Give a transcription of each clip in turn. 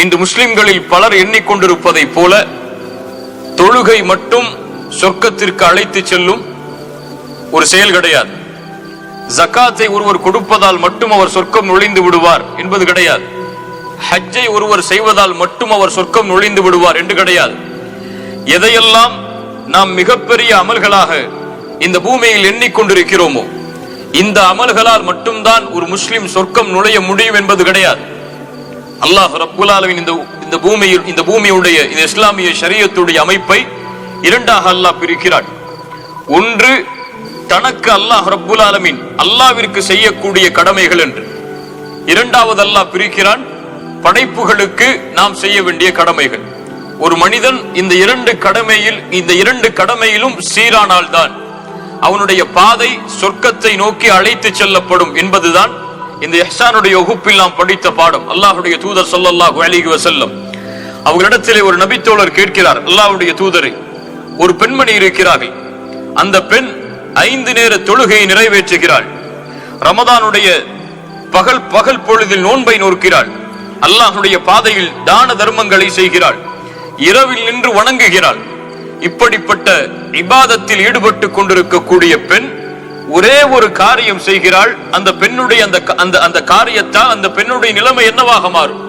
இன்று முஸ்லிம்களில் பலர் எண்ணிக்கொண்டிருப்பதை போல தொழுகை மட்டும் சொர்க்கத்திற்கு அழைத்து செல்லும் ஒரு செயல் கிடையாது. ஜகாத்தை ஒருவர் கொடுப்பதால் மட்டும் அவர் சொர்க்கம் நுழைந்து விடுவார் என்பது கிடையாது. ஹஜ்ஜை ஒருவர் செய்வதால் மட்டும் அவர் சொர்க்கம் நுழைந்து விடுவார் என்று கிடையாது. எதையெல்லாம் நாம் மிகப்பெரிய அமல்களாக இந்த பூமியில் எண்ணிக்கொண்டிருக்கிறோமோ இந்த அமல்களால் மட்டும்தான் ஒரு முஸ்லிம் சொர்க்கம் நுழைய முடியும் என்பது கிடையாது. அல்லாஹ் ரப்புல் ஆலமீன் இந்த பூமியுடைய இந்த இஸ்லாமிய ஷரியத்துடைய அமைப்பை இரண்டாக அல்லாஹ் பிரிக்கிறான். ஒன்று தனக்கு அல்லாஹ் ரப்புல் ஆலமீன் அல்லாஹ்விற்கு செய்யக்கூடிய கடமைகள் என்று. இரண்டாவது அல்லாஹ் பிரிக்கிறான் படைப்புகளுக்கு நாம் செய்ய வேண்டிய கடமைகள். ஒரு மனிதன் இந்த இரண்டு கடமையிலும் சீரானால் தான் அவனுடைய பாதை சொர்க்கத்தை நோக்கி அழைத்து செல்லப்படும் என்பதுதான் இந்த இஹ்சானுடைய வகுப்பில் நாம் படித்த பாடம். அல்லாஹ்வுடைய தூதர் ஸல்லல்லாஹு அலைஹி வஸல்லம் அவர்களிடத்திலே ஒரு நபித்தோழர் கேட்கிறார், அல்லாஹ்வுடைய தூதரை, ஒரு பெண்மணி இருக்கிறார்கள், அந்த பெண் 5 நேர தொழுகையை நிறைவேற்றுகிறாள், ரமதானுடைய பகல் பொழுதில் நோன்பை நோக்கிறாள், அல்லாஹ்வுடைய பாதையில் தான தர்மங்களை செய்கிறாள், இரவில் நின்று வணங்குகிறாள். இப்படிப்பட்ட இபாதத்தில் ஈடுபட்டு கொண்டிருக்கக்கூடிய பெண் ஒரே ஒரு காரியம் செய்கிறாள். அந்த பெண்ணுடைய அந்த காரியத்தால் அந்த பெண்ணுடைய நிலைமை என்னவாக மாறும்?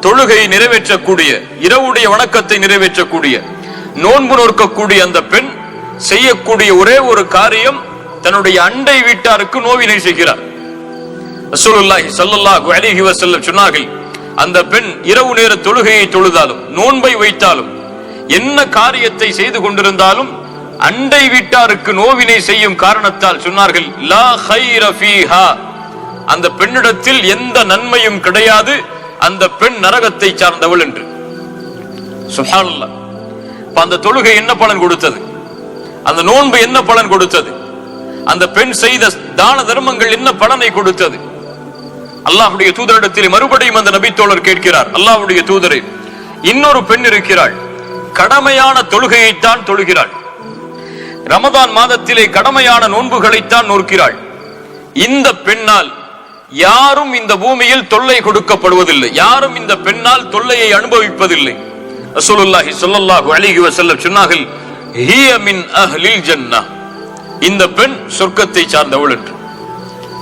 தொழுகையை நிறைவேற்றக்கூடிய, இரவுடைய வணக்கத்தை நிறைவேற்றக்கூடிய, நோன்பு நோக்கக்கூடிய அந்த பெண் செய்யக்கூடிய ஒரே ஒரு காரியம் தன்னுடைய அண்டை வீட்டாருக்கு நோவினை செய்கிறார். ரசூலுல்லாஹி ஸல்லல்லாஹு அலைஹி வஸல்லம் சொன்னார்கள், அந்த பெண் இரவு நேர தொழுகையை தொழுதாலும் நோன்பை வைத்தாலும் என்ன காரியத்தை செய்து கொண்டிருந்தாலும் அண்டை வீட்டாருக்கு நோவினை செய்யும் காரணத்தால் சொன்னார்கள், லா கைர ஃபீஹா, அந்த பெண்ணிடத்தில் எந்த நன்மையும் கிடையாது, அந்த பெண் நரகத்தை சார்ந்தவள் என்று. சுப்ஹானல்லாஹ். அந்த தொழுகை என்ன பலன் கொடுத்தது? அந்த நோன்பு என்ன பலன் கொடுத்தது? அந்த பெண் செய்த தான தர்மங்கள் என்ன பலனை கொடுத்தது? அல்லாஹ்வுடைய தூதரிடத்தில் மறுபடியும் அந்த நபித்தோழர் கேட்கிறார், அல்லாஹ்வுடைய தூதரே, இன்னொரு பெண் இருக்கிறாள், கடமையான தொழுகையைத்தான் தொழுகிறாள், ரமதான் மாதத்திலே கடமையான நோன்புகளைத்தான் நோக்கிறாள், இந்த பெண்ணால் யாரும் இந்த பூமியில் தொல்லை கொடுக்கப்படுவதில்லை, யாரும் இந்த பெண்ணால் தொல்லையை அனுபவிப்பதில்லை. ரசூலுல்லாஹி ஸல்லல்லாஹு அலைஹி வஸல்லம் சொன்னார்கள், ஹிய மின் அஹ்லில் ஜன்னah, இந்த பெண் சொர்க்கத்தை சார்ந்தவள் என்று.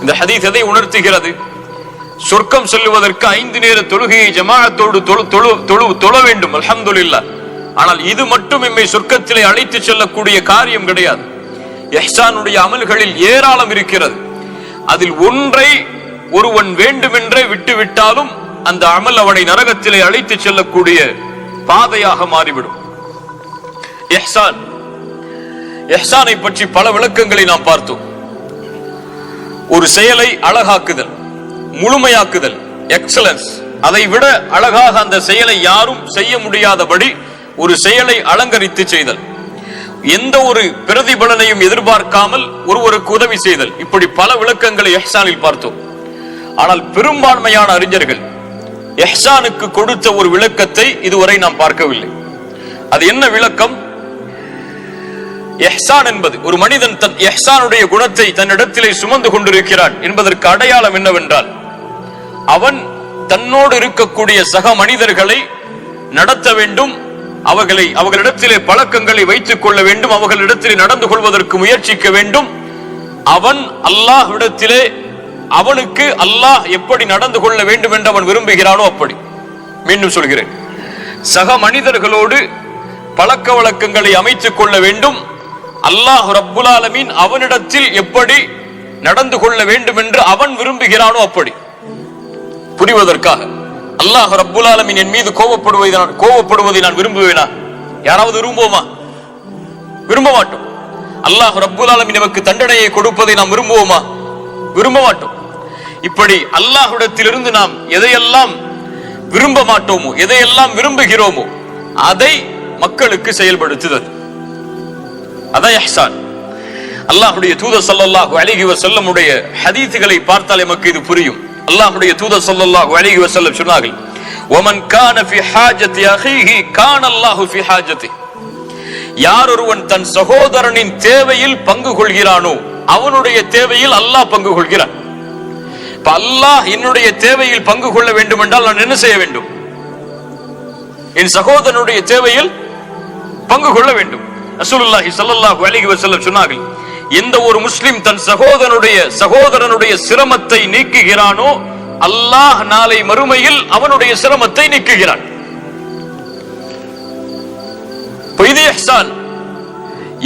இந்த ஹதீஸ் எதை உணர்த்துகிறது? சொர்க்கம் செல்வதற்கு 5 நேர தொழுகையை ஜமாஅத்தோடு தொழ வேண்டும், அல்ஹம்துலில்லாஹ். ஆனால் இது மட்டும் எம்மை சொர்க்கத்திலே அழைத்து செல்லக்கூடிய காரியம் கிடையாது. இஹ்சானுடைய அமல்களில் ஏராளம் இருக்கிறது. அதில் ஒன்றை ஒருவன் வேண்டுமென்றே விட்டுவிட்டாலும் அந்த அமல் அவனை நரகத்திலே அழைத்து செல்லக்கூடிய பாதையாக மாறிவிடும். இஹ்சானை பற்றி பல விளக்கங்களை நாம் பார்த்தோம். ஒரு செயலை அழகாக்குதல், முழுமையாக்குதல், எக்ஸலன்ஸ், அதை விட அழகாக அந்த செயலை யாரும் செய்ய முடியாதபடி ஒரு செயலை அலங்கரித்து செய்தல், எந்த ஒரு பிரதிபலனையும் எதிர்பார்க்காமல் ஒருவருக்கு உதவி செய்தல், இப்படி பல விளக்கங்களை இஹ்சானில் பார்த்தோம். ஆனால் பெரும்பான்மையான அறிஞர்கள் இஹ்சானுக்கு கொடுத்த ஒரு விளக்கத்தை இதுவரை நாம் பார்க்கவில்லை. அது என்ன விளக்கம்? இஹ்சான் என்பது ஒரு மனிதன் தன் இஹ்சானுடைய குணத்தை தன்னிடத்திலே சுமந்து கொண்டிருக்கிறான் என்பதற்கு அடையாளம் என்னவென்றால், அவன் தன்னோடு இருக்கக்கூடிய சக மனிதர்களை நடத்த வேண்டும், அவர்களிடத்திலே பழக்கங்களை வைத்துக் கொள்ள வேண்டும், அவர்களிடத்திலே நடந்து கொள்வதற்கு முயற்சிக்க வேண்டும். அவன் அல்லாஹ்விடத்திலே அவனுக்கு அல்லாஹ் எப்படி நடந்து கொள்ள வேண்டும் என்று அவன் விரும்புகிறானோ அப்படி. மீண்டும் சொல்கிறேன், சக மனிதர்களோடு பழக்க வழக்கங்களை அமைத்துக் கொள்ள வேண்டும். அல்லாஹ் ரப்புல் ஆலமீன் அவனிடத்தில் எப்படி நடந்து கொள்ள வேண்டும் என்று அவன் விரும்புகிறானோ அப்படி. புரிவதற்காக, அல்லாஹ் ரப்புல் ஆலமீன் என் மீது கோபப்படுவதை நான் விரும்புவேனா? யாராவது விரும்புவோமா? விரும்ப மாட்டோம். அல்லாஹ் ரப்புல் ஆலமீன் நமக்கு தண்டனையை கொடுப்பதை நாம் விரும்புவோமா? விரும்ப மாட்டோம். இப்படி அல்லாஹ்விடத்திலிருந்து நாம் எதையெல்லாம் விரும்ப மாட்டோமோ, எதையெல்லாம் விரும்புகிறோமோ அதை மக்களுக்கு செயல்படுத்துதல், அதான் இஹ்சான். அல்லாஹ்வுடைய தூதர் ஸல்லல்லாஹு அலைஹி வஸல்லம் உடைய ஹதீஸ்களை பார்த்தால் நமக்கு இது புரியும். அல்லாஹ்வுடைய தூதர் ஸல்லல்லாஹு அலைஹி வஸல்லம் சொன்னார்கள், வமன் கான ஃபி ஹாஜத்தி அஹீஹி கான அல்லாஹு ஃபி ஹாஜத்தி, யார் ஒருவன் தன் சகோதரனின் தேவையில் பங்கு கொள்கிறானோ அவனுடைய தேவையில் அல்லாஹ் பங்கு கொள்கிறான். அல்லாஹ் என்னுடைய தேவையில் பங்கு கொள்ள வேண்டும் என்றால் நான் என்ன செய்ய வேண்டும்? என் சகோதரனுடைய தேவையில் பங்கு கொள்ள வேண்டும். ரசூலுல்லாஹி ஸல்லல்லாஹு அலைஹி வஸல்லம் சொன்னார்கள், எந்த ஒரு முஸ்லிம் தன் சகோதரனுடைய சிரமத்தை நீக்குகிறானோ அல்லாஹ் நாளை மறுமையில் அவனுடைய சிரமத்தை நீக்குகிறான். இது இஹ்சான்.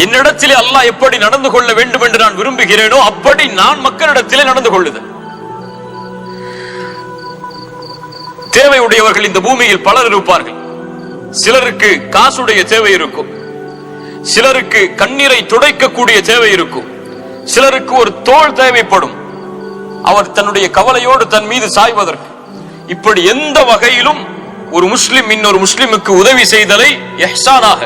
என்னிடத்திலே அல்லாஹ் எப்படி நடந்து கொள்ள வேண்டும் என்று நான் விரும்புகிறேனோ அப்படி நான் மக்களிடத்திலே நடந்து கொள்ளுதல். தேவையுடையவர்கள் இந்த பூமியில் பலர் இருப்பார்கள். சிலருக்கு காசுடைய தேவை இருக்கும், சிலருக்கு கண்ணீரை துடைக்கக்கூடிய தேவை இருக்கும், சிலருக்கு ஒரு தோள் தேவைப்படும், அவர் தன்னுடைய கவலையோடு தன் மீது சாய்வதற்கு. இப்படி எந்த வகையிலும் ஒரு முஸ்லிம் இன்னொரு முஸ்லிமுக்கு உதவி செய்தலை இஹ்சானாக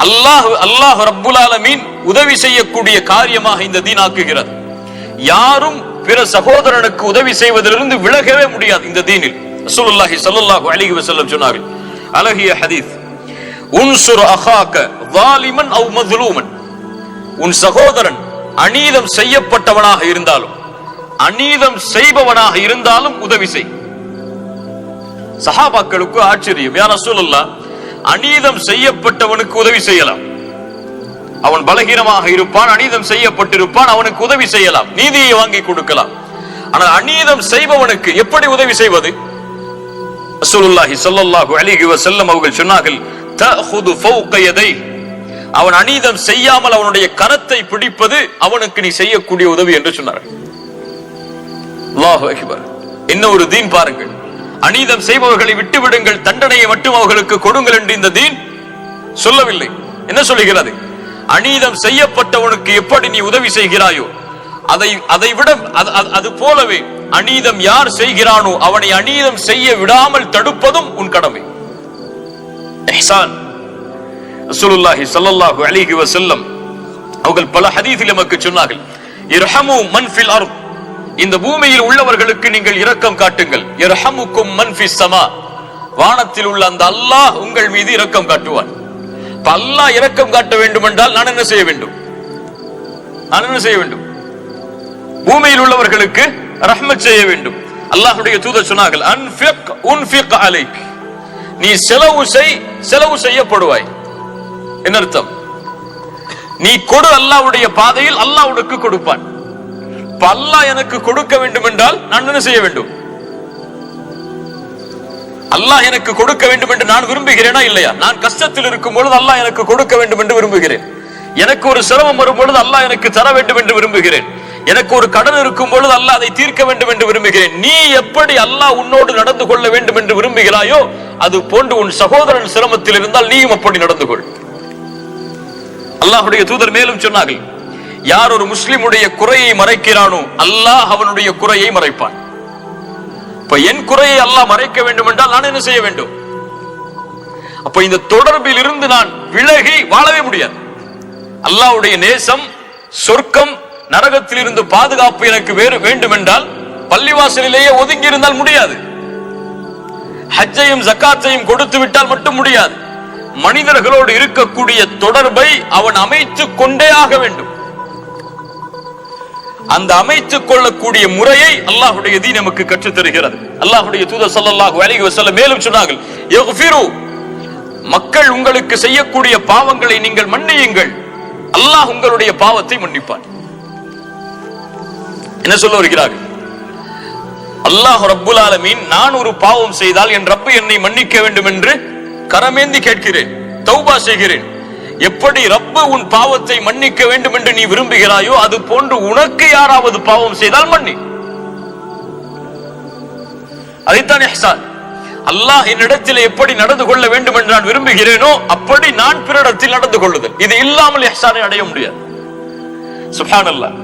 அல்லாஹ் ரப்புல் ஆலமீன் உதவி செய்யக்கூடிய காரியமாக இந்த தீன் ஆக்குகிறது. யாரும் பிற சகோதரனுக்கு உதவி செய்வதிலிருந்து விலகவே முடியாது. இந்த தீனில் ரசூலுல்லாஹி ஸல்லல்லாஹு அலைஹி வஸல்லம் சொன்னார்கள், அழகிய ஹதீஸ், உன்சுர் அஹாக ஸாலிமன் அவ் மஸ்லூமன். உன் சகோதரன் அநீதம் செய்யப்பட்டவனாக இருந்தாலும் அநீதம் செய்பவனாக இருந்தாலும் உதவி செய். சஹாபாக்களுக்கு ஆச்சரியம், யா ரசூலல்லாஹ், அநீதம் செய்யப்பட்டவனுக்கு உதவி செய்யலாம், அவன் பலகீனமாக இருப்பான், அநீதம் செய்யப்பட்டிருப்பான், அவனுக்கு உதவி செய்யலாம், நீதியை வாங்கி கொடுக்கலாம். ஆனால் அநீதம் செய்பவனுக்கு எப்படி உதவி செய்வது? ரசூலுல்லாஹி ஸல்லல்லாஹு அலைஹி வஸல்லம் அவர்கள் சொன்னார்கள், தஅஹுது ஃபௌக யதை. அவன் அநீதம் செய்யாமல் அவனுடைய கரத்தை பிடிப்பது அவனுக்கு நீ செய்யக்கூடிய உதவி என்று சொன்னார்கள். அல்லாஹு அக்பர். என்ன ஒரு தீன் பாருங்கள். அநீதம் செய்பவர்களை விட்டு விடுங்கள், தண்டனையை மட்டும் அவர்களுக்கு கொடுங்கள் என்று இந்த தீன் சொல்லவில்லை. என்ன சொல்லுகிறது? அநீதம் செய்யப்பட்டவனுக்கு எப்படி நீ உதவி செய்கிறாயோ அதை விட அது போலவே அநீதம் யார் செய்கிறானோ அவனை அநீதம் செய்ய விடாமல் தடுப்பதும் உன் கடமை. இஹ்சான். ரசூலுல்லாஹி ஸல்லல்லாஹு அலைஹி வஸல்லம் அவர்கள் பல ஹதீஸில் நமக்கு சொன்னார்கள், இர்ஹமு மன் ஃபில் அர்த். இந்த பூமியில் உள்ளவர்களுக்கு நீங்கள் இரக்கம் காட்டுங்கள். இர்ஹமுக்கும் மன் ஃபிஸ் ஸமா. வானத்தில் உள்ள அந்த அல்லாஹ் உங்கள் மீது இரக்கம் காட்டுவான். அல்லாஹ் இரக்கம் காட்ட வேண்டும் என்றால் நான் என்ன செய்ய வேண்டும்? பூமியில் உள்ளவர்களுக்கு ரஹ்மத் செய்ய வேண்டும். அல்லாஹ்வுடைய தூதர் சொன்னார்கள், அன்ஃபிக் உன்ஃபிக் அலைக். நீ செலவு செய்யப்படுவாய். என்ன அர்த்தம்? நீ கொடு அல்லாஹ்வுடைய பாதையில், அல்லாஹ் உனக்கு கொடுப்பான். அல்லாஹ் எனக்கு கொடுக்க வேண்டும் என்றால் நான் என்ன செய்ய வேண்டும்? அல்லாஹ் எனக்கு கொடுக்க வேண்டும் என்று நான் விரும்புகிறேனா இல்லையா? நான் கஷ்டத்தில் இருக்கும் பொழுது அல்லாஹ் எனக்கு கொடுக்க வேண்டும் என்று விரும்புகிறேன். எனக்கு ஒரு சிரமம் வரும் பொழுது அல்லாஹ் எனக்கு தர வேண்டும் என்று விரும்புகிறேன். எனக்கு ஒரு கடன் இருக்கும் பொழுது அல்லாஹ் அதை தீர்க்க வேண்டும் என்று விரும்புகிறேன். நீ எப்படி அல்லாஹ் உன்னோடு நடந்து கொள்ள வேண்டும் என்று விரும்புகிறாயோ அது போன்று உன் சகோதரன் சிரமத்தில் இருந்தால் நீயும் அப்படி நடந்து கொள். அல்லாஹ்வுடைய தூதர் மேலும் சொன்னார்கள், யார் ஒரு முஸ்லிமுடைய குறையை மறைக்கிறானோ அல்லாஹ் அவனுடைய குறையை மறைப்பான். இப்ப என் குறையை அல்லாஹ் மறைக்க வேண்டும் என்றால் நான் என்ன செய்ய வேண்டும்? அப்ப இந்த தொடர்பில் இருந்து நான் விலகி வாழவே முடியாது. அல்லாஹ்வுடைய நேசம், சொர்க்கம், நரகத்தில் இருந்து பாதுகாப்பு எனக்கு வேறு வேண்டும் என்றால் பள்ளிவாசலிலேயே ஒதுங்கி இருந்தால் முடியாது. ஹஜ்ஜையும் ஜக்காத்தையும் கொடுத்து விட்டால் மட்டும் முடியாது. மனிதர்களோடு இருக்கக்கூடிய தொடர்பை அவன் அமைத்துக் கொண்டே ஆக வேண்டும். அந்த அமைத்துக் கொள்ளக்கூடிய முறையை அல்லாஹ்வுடைய தீன் நமக்கு கற்றுத் தருகிறது. அல்லாஹ்வுடைய தூதர் ஸல்லல்லாஹு அலைஹி வஸல்லம் மேலும் சொன்னார்கள், யக்ஃபிரு. மக்கள் உங்களுக்கு செய்யக்கூடிய பாவங்களை நீங்கள் மன்னியுங்கள், அல்லாஹ் உங்களுடைய பாவத்தை மன்னிப்பான். என்ன சொல்ல வருகிறார்கள்? அல்லாஹ் ரப்புல் ஆலமீன், நான் ஒரு பாவம் செய்தால் என் ரப்பு என்னை மன்னிக்க வேண்டும் என்று கரமேந்தி கேட்கிறேன், தௌபா செய்கிறேன். எப்படி ரப்பு உன் பாவத்தை மன்னிக்க வேண்டும் என்று நீ விரும்புகிறாயோ அது போன்று உனக்கு யாராவது பாவம் செய்தால் மன்னி. அதைத்தான் இஹ்சான். அல்லாஹ் என்னிடத்தில் எப்படி நடந்து கொள்ள வேண்டும் என்று நான் விரும்புகிறேனோ அப்படி நான் பிறரிடத்தில் நடந்து கொள்ளுதல். இது இல்லாமல் இஹ்சானை அடைய முடியாது. சுப்ஹானல்லாஹ்.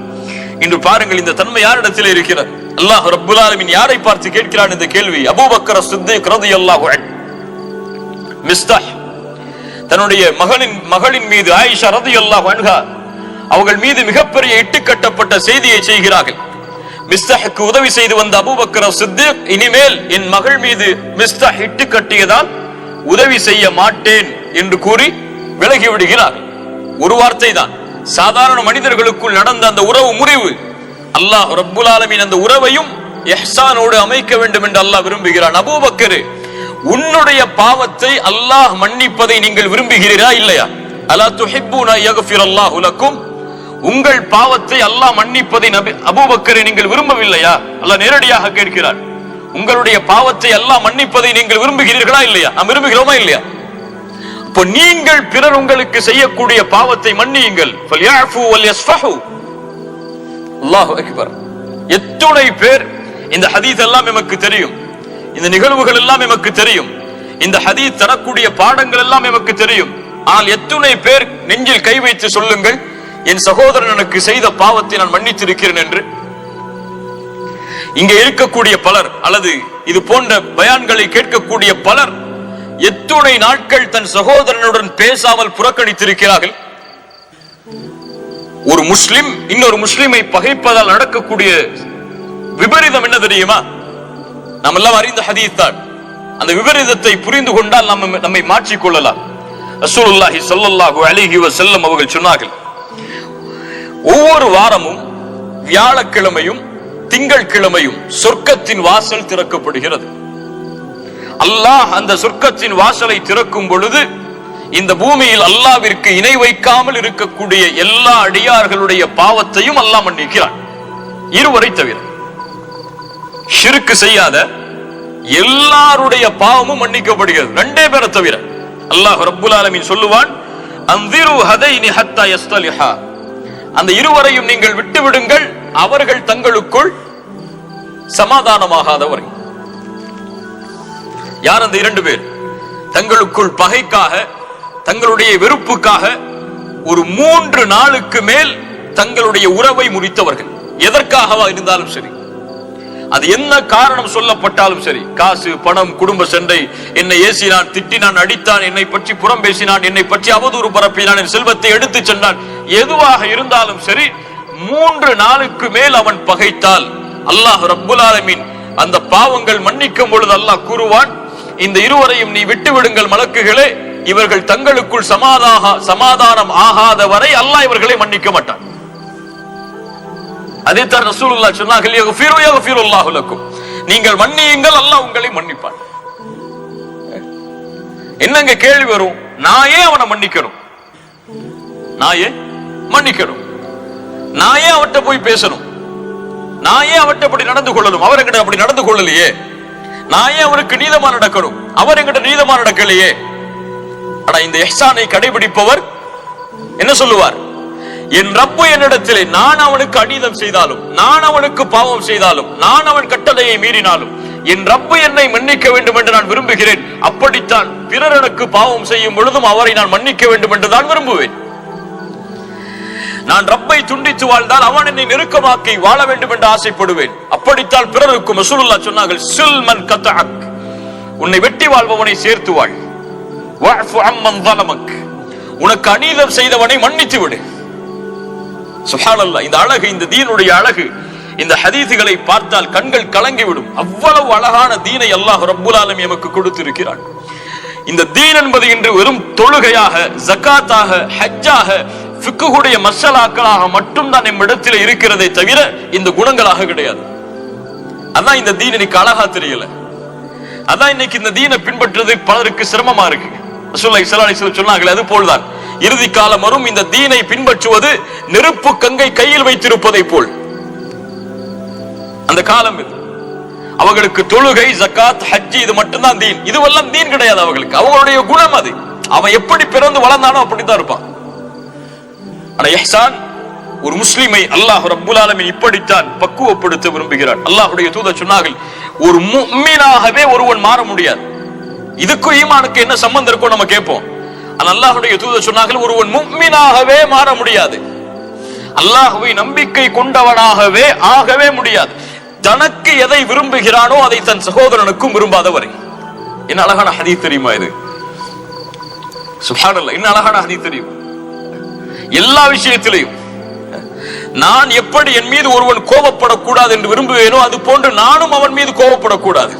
இன்று பாருங்கள், இந்த தன்மை யாரிடத்தில் இருக்கிறது? அல்லாஹ் ரப்புல் ஆலமீன் யாரை பார்த்து கேட்கிறான் இந்த கேள்வி? அபூபக்கர் சித்திக் ரலியல்லாஹு அன்ஹு மிஸ்தாஹ் தன்னுடைய மகளின் மீது, ஆயிஷா ரலியல்லாஹு அன்ஹா அவர்கள் மீது மிகப்பெரிய இட்டுக்கட்டப்பட்ட செய்தியை செய்கிறார்கள். மிஸ்தாஹுக்கு உதவி செய்து வந்த அபூபக்கர் சித்திக் இனிமேல் என் மகள் மீது மிஸ்தாஹ் இட்டு கட்டியதால் உதவி செய்ய மாட்டேன் என்று கூறி விலகி விடுகிறார். ஒரு வார்த்தை தான். சாதாரண மனிதர்களுக்குள் நடந்த அந்த உறவு முறிவு, அல்லாஹ் ரப்புல் ஆலமீன் அந்த உறவையும் இஹ்சானோடு அமைக்க வேண்டும் என்று அல்லாஹ் விரும்புகிறான். அபூபக்கர், உன்னுடைய பாவத்தை அல்லாஹ் மன்னிப்பதை நீங்கள் விரும்புகிறீரா இல்லையா? அலா துஹிப்பூன யக்ஃபிரல்லாஹு லக்கும், உங்கள் பாவத்தை அல்லாஹ் மன்னிப்பதை அபூபக்கரை நீங்கள் விரும்பவில்லையா? அல்லாஹ் நேரடியாக கேட்கிறார். உங்களுடைய பாவத்தை அல்லாஹ் மன்னிப்பதை நீங்கள் விரும்புகிறீர்களா இல்லையா? நாம் விரும்புகிறோமா இல்லையா? இப்போ நீங்கள் பிறர் உங்களுக்கு செய்யக்கூடிய பாவத்தை மன்னியுங்கள். ஃபல்யஃபு வல்யஸ்ஃபஹு. அல்லாஹு அக்பர். எத்தனை பேர் இந்த ஹதீஸ் எல்லாம் நமக்கு தெரியும், இந்த நிகழ்வுகள் எல்லாம் நமக்கு தெரியும், இந்த ஹதீஸ் தரக்கூடிய பாடங்கள் எல்லாம் நமக்கு தெரியும். ஆனால் எத்தனை பேர் நெஞ்சில் கை வைத்து சொல்லுங்கள், என் சகோதரன் எனக்கு செய்த பாவத்தை நான் மன்னித்திருக்கிறேன் என்று. இங்கே இருக்கக்கூடிய பலர் அல்லது இது போன்ற பயான்களை கேட்கக்கூடிய பலர் எத்துணை நாட்கள் தன் சகோதரனுடன் பேசாமல் புறக்கணித்திருக்கிறார்கள். ஒரு முஸ்லிம் இன்னொரு முஸ்லிமை பகைப்பதால் நடக்கக்கூடிய விபரீதம் என்ன தெரியுமா? நாம் எல்லாம் அறிந்த ஹதீஸ் தான். அந்த விபரீதத்தை புரிந்து கொண்டால் நம்மை மாற்றிக் கொள்ளலாம். ரசூலுல்லாஹி ஸல்லல்லாஹு அலைஹி வஸல்லம் அவர்கள் சொன்னார்கள், ஒவ்வொரு வாரமும் வியாழக்கிழமையும் திங்கட்கிழமையும் சொர்க்கத்தின் வாசல் திறக்கப்படுகிறது. அல்லாஹ் அந்த சொர்க்கத்தின் வாசலை திறக்கும் பொழுது இந்த பூமியில் அல்லாஹ்விற்கு இணை வைக்காமல் இருக்கக்கூடிய எல்லா அடியார்களுடைய பாவத்தையும் அல்லாஹ் மன்னிக்கிறான், இருவரை தவிர. ஷிர்க் செய்யாத எல்லாருடைய பாவமும் மன்னிக்கப்படுகிறது, ரெண்டே பேரை தவிர. அல்லாஹ் ரப்புல் ஆலமீன் சொல்லுவான், அன்திரு ஹதைனி ஹத்தா யஸ்தலிஹா, அந்த இருவரையும் நீங்கள் விட்டு விடுங்கள், அவர்கள் தங்களுக்குள் சமாதானமாகாதவரை. யார் அந்த இரண்டு பேர்? தங்களுக்குள் பகைக்காக, தங்களுடைய வெறுப்புக்காக ஒரு 3 நாளுக்கு மேல் தங்களுடைய உறவை முறித்தவர்கள். எதற்காகவா இருந்தாலும் சரி, அது என்ன காரணம் சொல்லப்பட்டாலும் சரி, காசு, பணம், குடும்ப சண்டை, என்னை ஏசினான், திட்டினான், அடித்தான், என்னை பற்றி புறம் பேசினான், என்னை பற்றி அவதூறு பரப்பினான், என் செல்வத்தை எடுத்து சென்றான், எதுவாக இருந்தாலும் சரி, 3 நாளுக்கு மேல் அவன் பகைத்தால் அல்லாஹ் ரப்புல் ஆலமீன் அந்த பாவங்கள் மன்னிக்கும் பொழுது அல்லாஹ் கூறுவான், இந்த இருவரையும் நீ விட்டு விடுங்கள் மலக்குகளே, இவர்கள் தங்களுக்குள் சமாதானம் ஆகாத வரை அல்லாஹ் இவர்களை மன்னிக்க மாட்டான். அதே தான் ரசூலுல்லாஹ் சொன்னார்கள், யக்ஃபிரு யக்ஃபிருல்லாஹு லக்கும், நீங்கள் மன்னியுங்கள், அல்லாஹ் உங்களை மன்னிப்பான். என்னங்க கேள்வி வரும், நான் ஏன் அவனை மன்னிக்கணும்? நான் ஏன் மன்னிக்கணும்? நான் ஏன் அவன்கிட்ட போய் பேசணும்? நான் ஏன் அவன்கிட்ட அப்படி நடந்து கொள்ளணும்? அவர் என்கிட்ட அப்படி நடந்து கொள்ளலையே. நான் ஏன் அவருக்கு நீதமா நடக்கணும்? அவர் என்கிட்ட நீதமா நடக்கலையே. ஆனா இந்த இஹ்சானை கடைபிடிப்பவர் என்ன சொல்லுவார்? என் ரப்பு என்னிடத்திலே நான் அவனுக்கு அநீதம் செய்தாலும், நான் அவனுக்கு பாவம் செய்தாலும், நான் அவன் கட்டளையை மீறினாலும் என் ரப்பு என்னை மன்னிக்க வேண்டும் என்று நான் விரும்புகிறேன். அப்படித்தான் பிறர் எனக்கு பாவம் செய்யும் பொழுதும் அவரை நான் மன்னிக்க வேண்டும் என்று தான் விரும்புவேன். நான் ரப்பை துண்டித்து வாழ்ந்தால் அவன் என்னை நெருக்கமாக்கி வாழ வேண்டும் என்று ஆசைப்படுவேன். அப்படித்தான் பிறருக்கும் ரசூலுல்லாஹ் சொன்னார்கள், சில்மன் கதஅக், உன்னை வெட்டி வாழ்பவனை சேர்த்து வாழ். வஅஃபு அம்மன் ஸலமக், உனக்கு அநீதம் செய்தவனை மன்னித்து விடு. சுப்ஹானல்லாஹ். இந்த அழகு, இந்த தீனுடைய அழகு, இந்த ஹதீஸ்களை பார்த்தால் கண்கள் கலங்கிவிடும். அவ்வளவு அழகான தீனை அல்லாஹ் ரப்புல் ஆலமீன் நமக்கு கொடுத்திருக்கிறான். இந்த தீன் என்பது இன்று வெறும் தொழுகையாக, ஜகாத்தாக, ஹஜ்ஜாக, ஃபிக்ஹுடைய மஸலாக்களாக மட்டும் தான் நம்மிடத்தில் இருக்கிறதே தவிர இந்த குணங்களாக கிடையாது. அதான் இந்த தீன் இன்னைக்கு அழகா தெரியல. அதான் இன்னைக்கு இந்த தீனை பின்பற்றுறது பலருக்கு சிரமமா இருக்கு. ரசூலுல்லாஹி ஸல்லல்லாஹு அலைஹி வஸல்லம் சொன்னார்கள், அது போல்தான் இறுதி காலம் வரும், இந்த தீனை பின்பற்றுவது நெருப்பு கங்கை கையில் வைத்திருப்பதை போல் அந்த காலம் இது. அவர்களுக்கு தொழுகை, ஜகாத், ஹஜ் இது மட்டும்தான் தீன். இதுவெல்லாம் தீன் கிடையாது அவர்களுக்கு. அவங்களுடைய குணம் அது. அவன் எப்படி பிறந்து வளர்ந்தானோ அப்படித்தான் இருப்பான். ஆனா இஹ்சான், ஒரு முஸ்லிமை அல்லாஹ் ரப்புல் ஆலமீன் இப்படித்தான் பக்குவப்படுத்த விரும்புகிறார். அல்லாஹ்வுடைய தூதர் சொன்னார்கள், ஒரு முஃமினாகவே ஒருவன் மாற முடியாது. இதுக்கு ஈமானுக்கு என்ன சம்பந்தம் இருக்கும் நம்ம கேட்போம். ஆனா அல்லாஹ்வுடைய தூதர் சொன்னார்கள், ஒருவன் முஃமினாகவே மாற முடியாது, அல்லாஹ்வை நம்பிக்கை கொண்டவனாகவே ஆகவே முடியாது. தனக்கு எதை விரும்புகிறானோ அதை தன் சகோதரனுக்கும் விரும்பாதவரை. என்ன அழகான ஹதீஸ் தெரியுமா இது? சுப்ஹானல்லாஹ், என்ன அழகான ஹதீஸ் தெரியும். எல்லா விஷயத்திலையும் நான் எப்படி என் மீது ஒருவன் கோபப்படக்கூடாது என்று விரும்புவேனோ அது போன்று நானும் அவன் மீது கோபப்படக்கூடாது.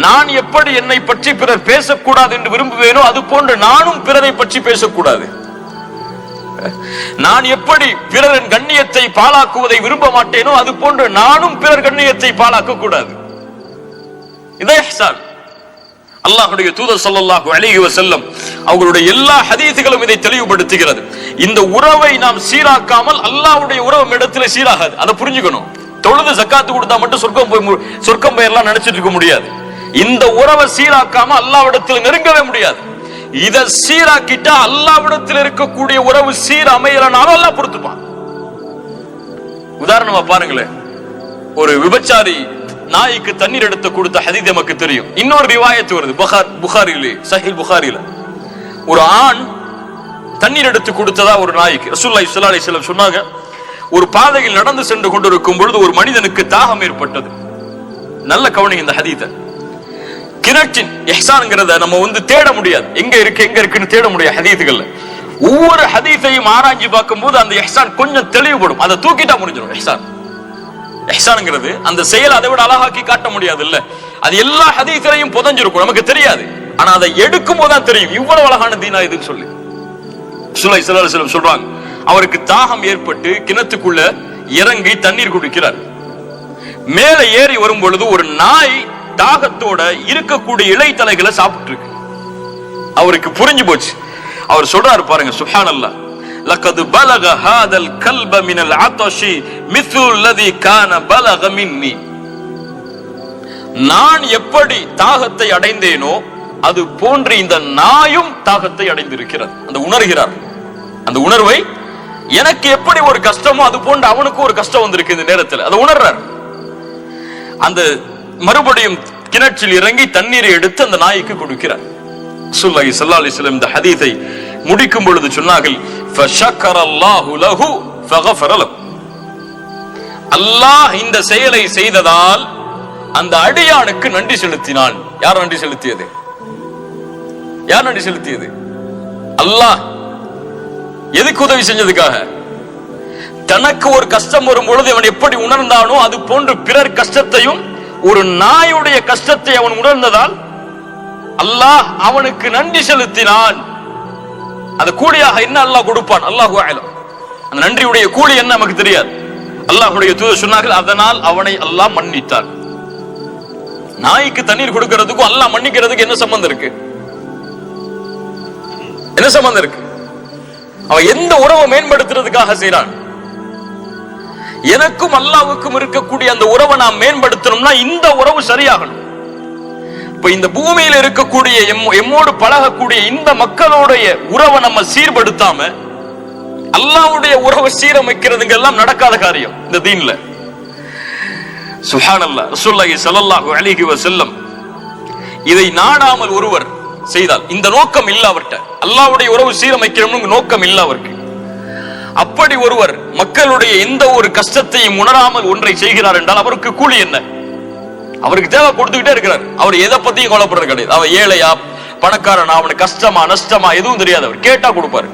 நான் எப்படி என்னை பற்றி பிறர் பேசக்கூடாது என்று விரும்புவேனோ அது போன்று நானும் பிறரை பற்றி பேசக்கூடாது. நான் எப்படி பிறரின் கண்ணியத்தை பாழாக்குவதை விரும்ப மாட்டேனோ அது போன்று நானும் பிறர் கண்ணியத்தை பாழாக்க கூடாது. இதே இஹ்சான். அல்லாஹ்வுடைய தூதர் ஸல்லல்லாஹு அலைஹி வஸல்லம் அவங்களுடைய எல்லா ஹதீஸ்களும் இதை தெளிவுபடுத்துகிறது. இந்த உறவை நாம் சீராக்காமல் அல்லாஹ்வுடைய உறவு இடத்துல சீராகாது. அதை புரிஞ்சுக்கணும். தொழுது ஜக்காத்து கொடுத்தா மட்டும் சொர்க்கம் போயிடலாம் நினைச்சிட்டு இருக்க முடியாது. இந்த உறவை சீராக்காம அல்லாஹ்விடத்தில் நெருங்கவே முடியாது. இதை சீராக்கிட்டா அல்லாஹ்விடத்தில் இருக்கக்கூடிய உறவு சீர் அமையலனாலும் அல்லாஹ் பொறுத்துப்பான். உதாரணமா பாருங்களேன், ஒரு விபச்சாரி நாய்க்கு தண்ணீர் எடுத்து கொடுத்த ஹதீஸ் நமக்கு தெரியும். இன்னொரு ரிவாயத் வருது புகாரிலே, சஹீஹ் புகாரில. ஒரு ஆண் தண்ணீர் எடுத்து கொடுத்ததா ஒரு நாய்க்கு ரசூலுல்லாஹி ஸல்லல்லாஹு அலைஹி வஸல்லம் சொன்னாங்க. ஒரு பாதையில் நடந்து சென்று கொண்டிருக்கும் பொழுது ஒரு மனிதனுக்கு தாகம் ஏற்பட்டது. நல்ல கவனிங்க இந்த ஹதீஸை. கிணற்றின் இஹ்சான்ங்கிறத நம்ம தேட முடியாது, எங்க இருக்குன்னு தேட முடியாது ஹதீஸ்கள்ல. ஒவ்வொரு ஹதீஸையும் ஆராய்ச்சி பார்க்கும் போது அந்த இஹ்சான் கொஞ்சம் தெளிவுபடும். அதை தூக்கிட்டா முடிஞ்சிடும். இஹ்சான்ங்கிறது அந்த செயல் அதை விட அழகாக்கி காட்ட முடியாது இல்ல. அது எல்லா ஹதீஸையும் புதஞ்சிருக்கும், நமக்கு தெரியாது. ஆனா அதை எடுக்கும் போதுதான் தெரியும் இவ்வளவு அழகான தீனா இதுன்னு சொல்லி. ரசூலுல்லாஹி ஸல்லல்லாஹு அலைஹி வஸல்லம் சொல்றாங்க, அவருக்கு தாகம் ஏற்பட்டு கிணத்துக்குள்ள இறங்கி தண்ணீர் குடிக்கிறார். மேலே ஏறி வரும் பொழுது ஒரு நாய் தாகத்தோட இருக்கக்கூடிய இலைத்தலைகளை சாப்பிட்டு இருக்கு. அவருக்கு புரிஞ்சு போச்சு. அவர் சொல்றாரு பாருங்க, சுப்ஹானல்லாஹ், லகத் பலக ஹாதல் கல்ப மினல் அதஷி மிஸ்லு அல்லதி கான பலக மின்னி. நான் எப்படி தாகத்தை அடைந்தேனோ அது போன்று இந்த நாயும் தாகத்தை அடைந்திருக்கிறது. அந்த உணர்கிறார், அந்த உணர்வை எனக்கு எப்படி ஒரு கஷ்டமோ அது போன்று அவனுக்கு ஒரு கஷ்டம் வந்திருக்கு இந்த நேரத்தில். அதை உணர்றார். அந்த மறுபடியும் கிணற்றில் இறங்கி தண்ணீரை எடுத்து அந்த நாய்க்கு கொடுக்கிறார். ரசூலுல்லாஹி ஸல்லல்லாஹு அலைஹி வஸல்லம் இந்த ஹதீஸை முடிக்கும் பொழுது சொன்னார்கள், ஃபஷக்கரல்லாஹு லஹு ஃபகஃபர லஹு. அல்லாஹ் இந்த செயலை செய்ததால் அந்த அடியானுக்கு நன்றி செலுத்தினான். யார் நன்றி செலுத்தியது? யார் நன்றி செலுத்தியது? அல்லாஹ். எதுக்கு உதவி செஞ்சதுக்காக? தனக்கு ஒரு கஷ்டம் வரும் பொழுது அவன் எப்படி உணர்ந்தானோ அது போன்று பிறர் கஷ்டத்தையும் ஒரு நாயுடைய கஷ்டத்தை அவன் உணர்ந்ததால் அல்லாஹ் அவனுக்கு நன்றி செலுத்தினான். அது கூலியாக என்ன அல்லாஹ் கொடுப்பான், அல்லாஹு அஅலம். அந்த நன்றியுடைய கூலி என்ன நமக்கு தெரியாது. அல்லாஹ்வுடைய தூதர் சொன்னார்கள், அதனால் அவனை அல்லாஹ் மன்னித்தான். நாய்க்கு தண்ணீர் கொடுக்கிறதுக்கும் அல்லாஹ் மன்னிக்கிறதுக்கு என்ன சம்பந்தம் இருக்கு? என்ன சம்பந்தம் இருக்கு? அவன் எந்த உறவை மேம்படுத்துறதுக்காக செய்யறான்? எனக்கும் அல்லாஹ்வுக்கும் இருக்கக்கூடிய அந்த உறவை நாம் மேம்படுத்தணும்னா இந்த உறவு சரியாகணும். இப்ப இந்த பூமியில இருக்கக்கூடிய எம்மோடு பழகக்கூடிய இந்த மக்களுடைய உறவை நம்ம சீர்படுத்தாம அல்லாஹ்வுடைய உறவை சீரமைக்கிறதுங்க எல்லாம் நடக்காத காரியம் இந்த தீன்ல. சுப்ஹானல்லாஹ். ரசூலுல்லாஹி ஸல்லல்லாஹு அலைஹி வஸல்லம் இதை நாடாமல் ஒருவர் செய்தால், இந்த நோக்கம் இல்ல அவர்கிட்ட, அல்லாஹ்வுடைய உறவு சீரமைக்கணும்னு நோக்கம் இல்ல அவருக்கு. அப்படி ஒருவர் மக்களுடைய எந்த ஒரு கஷ்டத்தையும் உணராமல் ஒன்றை செய்கிறார் என்றால் அவருக்கு கூலி என்ன? அவருக்கு தேவை கொடுத்துக்கிட்டே இருக்கிறார். அவர் எதை பத்தியும் கவலைப்படுறது கிடையாது. அவர் ஏழையா பணக்காரனா, அவனுக்கு கஷ்டமா நஷ்டமா எதுவும் தெரியாது. அவர் கேட்டா கொடுப்பாரு.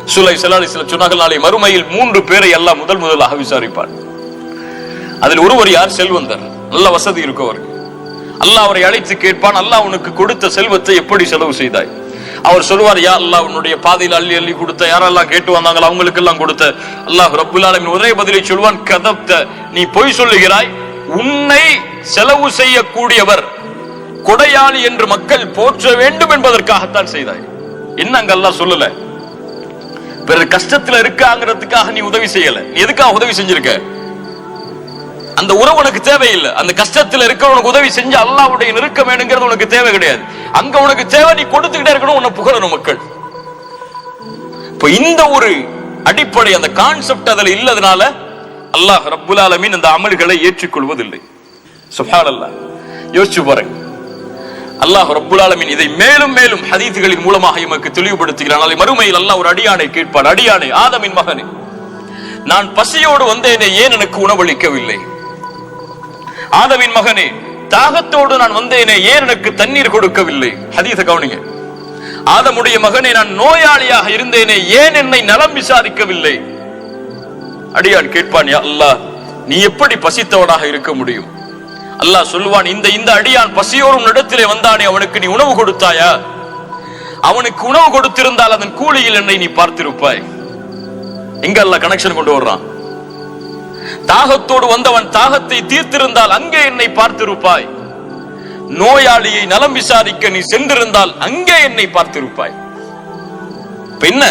ரசூலுல்லாஹி ஸல்லல்லாஹு அலைஹி வஸல்லம் சொன்னார்கள், நாளை மறுமையில் 3 பேரை அல்லாஹ் முதலாக விசாரிப்பார். அதில் ஒருவர் யார்? செல்வந்தர், நல்ல வசதி இருக்கவர். அல்லாஹ் அவரை அழைத்து கேட்பான், அல்லாஹ் உனக்கு கொடுத்த செல்வத்தை எப்படி செலவு செய்தாய்? அவர் சொல்வார், யா அல்லாஹ் உன்னுடைய பாதையில் அள்ளி அள்ளி கொடுத்த, யாரெல்லாம் கேட்டு வந்தாங்களோ அவங்களுக்கு எல்லாம் கொடுத்த. அல்லாஹ் ரப்புல் ஆலமீன் ஒரே பதிலை சொல்வான், கதப்த, நீ பொய் சொல்லுகிறாய். உன்னை செலவு செய்யக்கூடியவர் கொடையாளி என்று மக்கள் போற்ற வேண்டும் என்பதற்காகத்தான் செய்தாய். என்ன அங்க அல்லாஹ் சொல்லல, பிறர் கஷ்டத்துல இருக்காங்கிறதுக்காக நீ உதவி செய்யல. நீ எதுக்காக உதவி செஞ்சிருக்க? அந்த உறவு உனக்கு தேவையில்லை. அந்த கஷ்டத்தில் இருக்க உனக்கு உதவி செஞ்சு அல்லாஹ்வுடைய நெருக்கம் வேணுங்கிறது உனக்கு தேவை கிடையாது. அங்க உனக்கு தேவை நீ கொடுத்துக்கிட்டே இருக்கணும், உன்னை புகழணும் மக்கள். இப்ப இந்த ஒரு அடிப்படை, அந்த கான்செப்ட் அதுல இல்லதனால அல்லாஹ் ரப்புல் ஆலமீன் அந்த அமல்களை ஏற்றுக்கொள்வதில்லை. சுப்ஹானல்லாஹ். யோசிச்சு பாருங்க. அல்லாஹ் ரப்புல் ஆலமீன் இதை மேலும் மேலும் ஹதீஸ்களின் மூலமாக நமக்கு தெளிவுபடுத்துகிறான். நாளை மறுமையில் அல்லாஹ் ஒரு அடியானை கேட்பான், அடியானே, ஆதமின் மகனே, நான் பசியோடு வந்தேனே, ஏன் எனக்கு உணவளிக்கவில்லை? ஆதமின் மகனே, தாகத்தோடு நான் வந்தேனே, ஏன் எனக்கு தண்ணீர் கொடுக்கவில்லை? ஹதீஸை கவனிங்க. ஆதமுடைய மகனே, நான் நோயாளியாக இருந்தேனே, ஏன் என்னை நலம் விசாரிக்கவில்லை? அடியான் கேட்பான், யா அல்லாஹ், நீ எப்படி பசித்தவனாக இருக்க முடியும்? அல்லாஹ் சொல்லுவான், இந்த அடியான் பசியோடும் இடத்திலே வந்தானே, அவனுக்கு நீ உணவு கொடுத்தாயா? அவனுக்கு உணவு கொடுத்திருந்தால் அதன் கூலியில் என்னை நீ பார்த்திருப்பாய். எங்க அல்லாஹ் கனெக்ஷன் கொண்டு வர்றான். தாகத்தோடு வந்தவன் தாகத்தை தீர்த்திருந்தால் அங்கே என்னை பார்த்திருப்பாய். நோயாளியை நலம் விசாரிக்க நீ சென்றிருந்தால் அங்கே என்னை பார்த்திருப்பாய். என்ன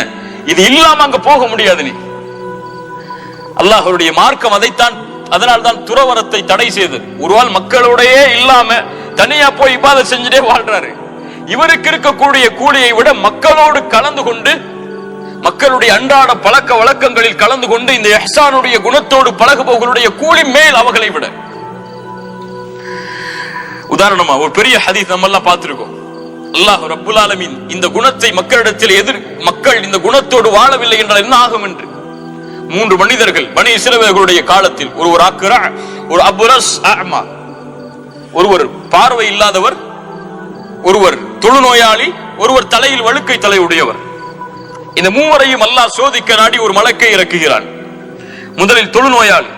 இது இல்லாம அங்க போக முடியாது. நீ அல்லாஹ்வுடைய மார்க்கம் அதைத்தான், அதனால்தான் துறவரத்தை தடை செய்தது. ஒருவாள் மக்களோடையே இல்லாம தனியா போய் இபாதத் செஞ்சுட்டே வாழ்றாரு. இவருக்கு இருக்கக்கூடிய கூலியை விட மக்களோடு கலந்து கொண்டு, மக்களுடைய அன்றாட பழக்க வழக்கங்களில் கலந்து கொண்டு இந்த இஹ்சானுடைய குணத்தோடு பழகுபவர்களுடைய கூலி மேல் அவர்களை விட. உதாரணமா ஒரு பெரிய ஹதீஸ் நம்ம எல்லாம் பார்த்திருக்கோம். அல்லாஹ் ரப்புல் ஆலமீன் இந்த குணத்தை மக்களிடத்தில் மக்கள் இந்த குணத்தோடு வாழவில்லை என்றால் என்ன ஆகும் என்று 3 மனிதர்கள் பனி இஸ்ரவேலர்களுடைய காலத்தில், ஒருவர் அக்ரா, ஒரு அபுரஸ் அஅமா, ஒருவர் பார்வை இல்லாதவர், ஒருவர் தொழுநோயாளி, ஒருவர் தலையில் வழுக்கை தலையுடையவர். இந்த மூவரையும் அல்லாஹ் சோதிக்க நாடி ஒரு மலக்கை இறக்குகிறான். முதலில் தொழுநோயாளி,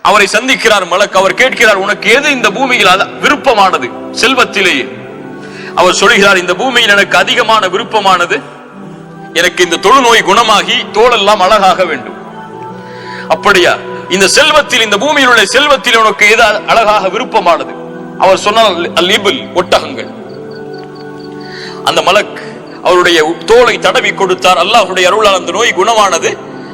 அவரை சந்திக்கிறார் மலக். அவர் கேட்கிறார், உனக்கு எது இந்த பூமியில் விருப்பமானது? செல்வத்திலேயே அவர் சொல்கிறார், இந்த பூமியில் எனக்கு அதிகமான விருப்பமானது, எனக்கு இந்த தொழுநோய் குணமாகி தோளெல்லாம் அழகாக வேண்டும். அப்படியா? இந்த செல்வத்தில், இந்த பூமியில் உள்ள செல்வத்தில் உனக்கு எது அழகாக விருப்பமானது? அவர் சொன்னால் அல்-இபில், ஒட்டகங்கள். அந்த மலக் அவருடைய தோலை தடவி கொடுத்தார். அல்லாஹ்வுடைய அருளால் அந்த நோய் குணமானது.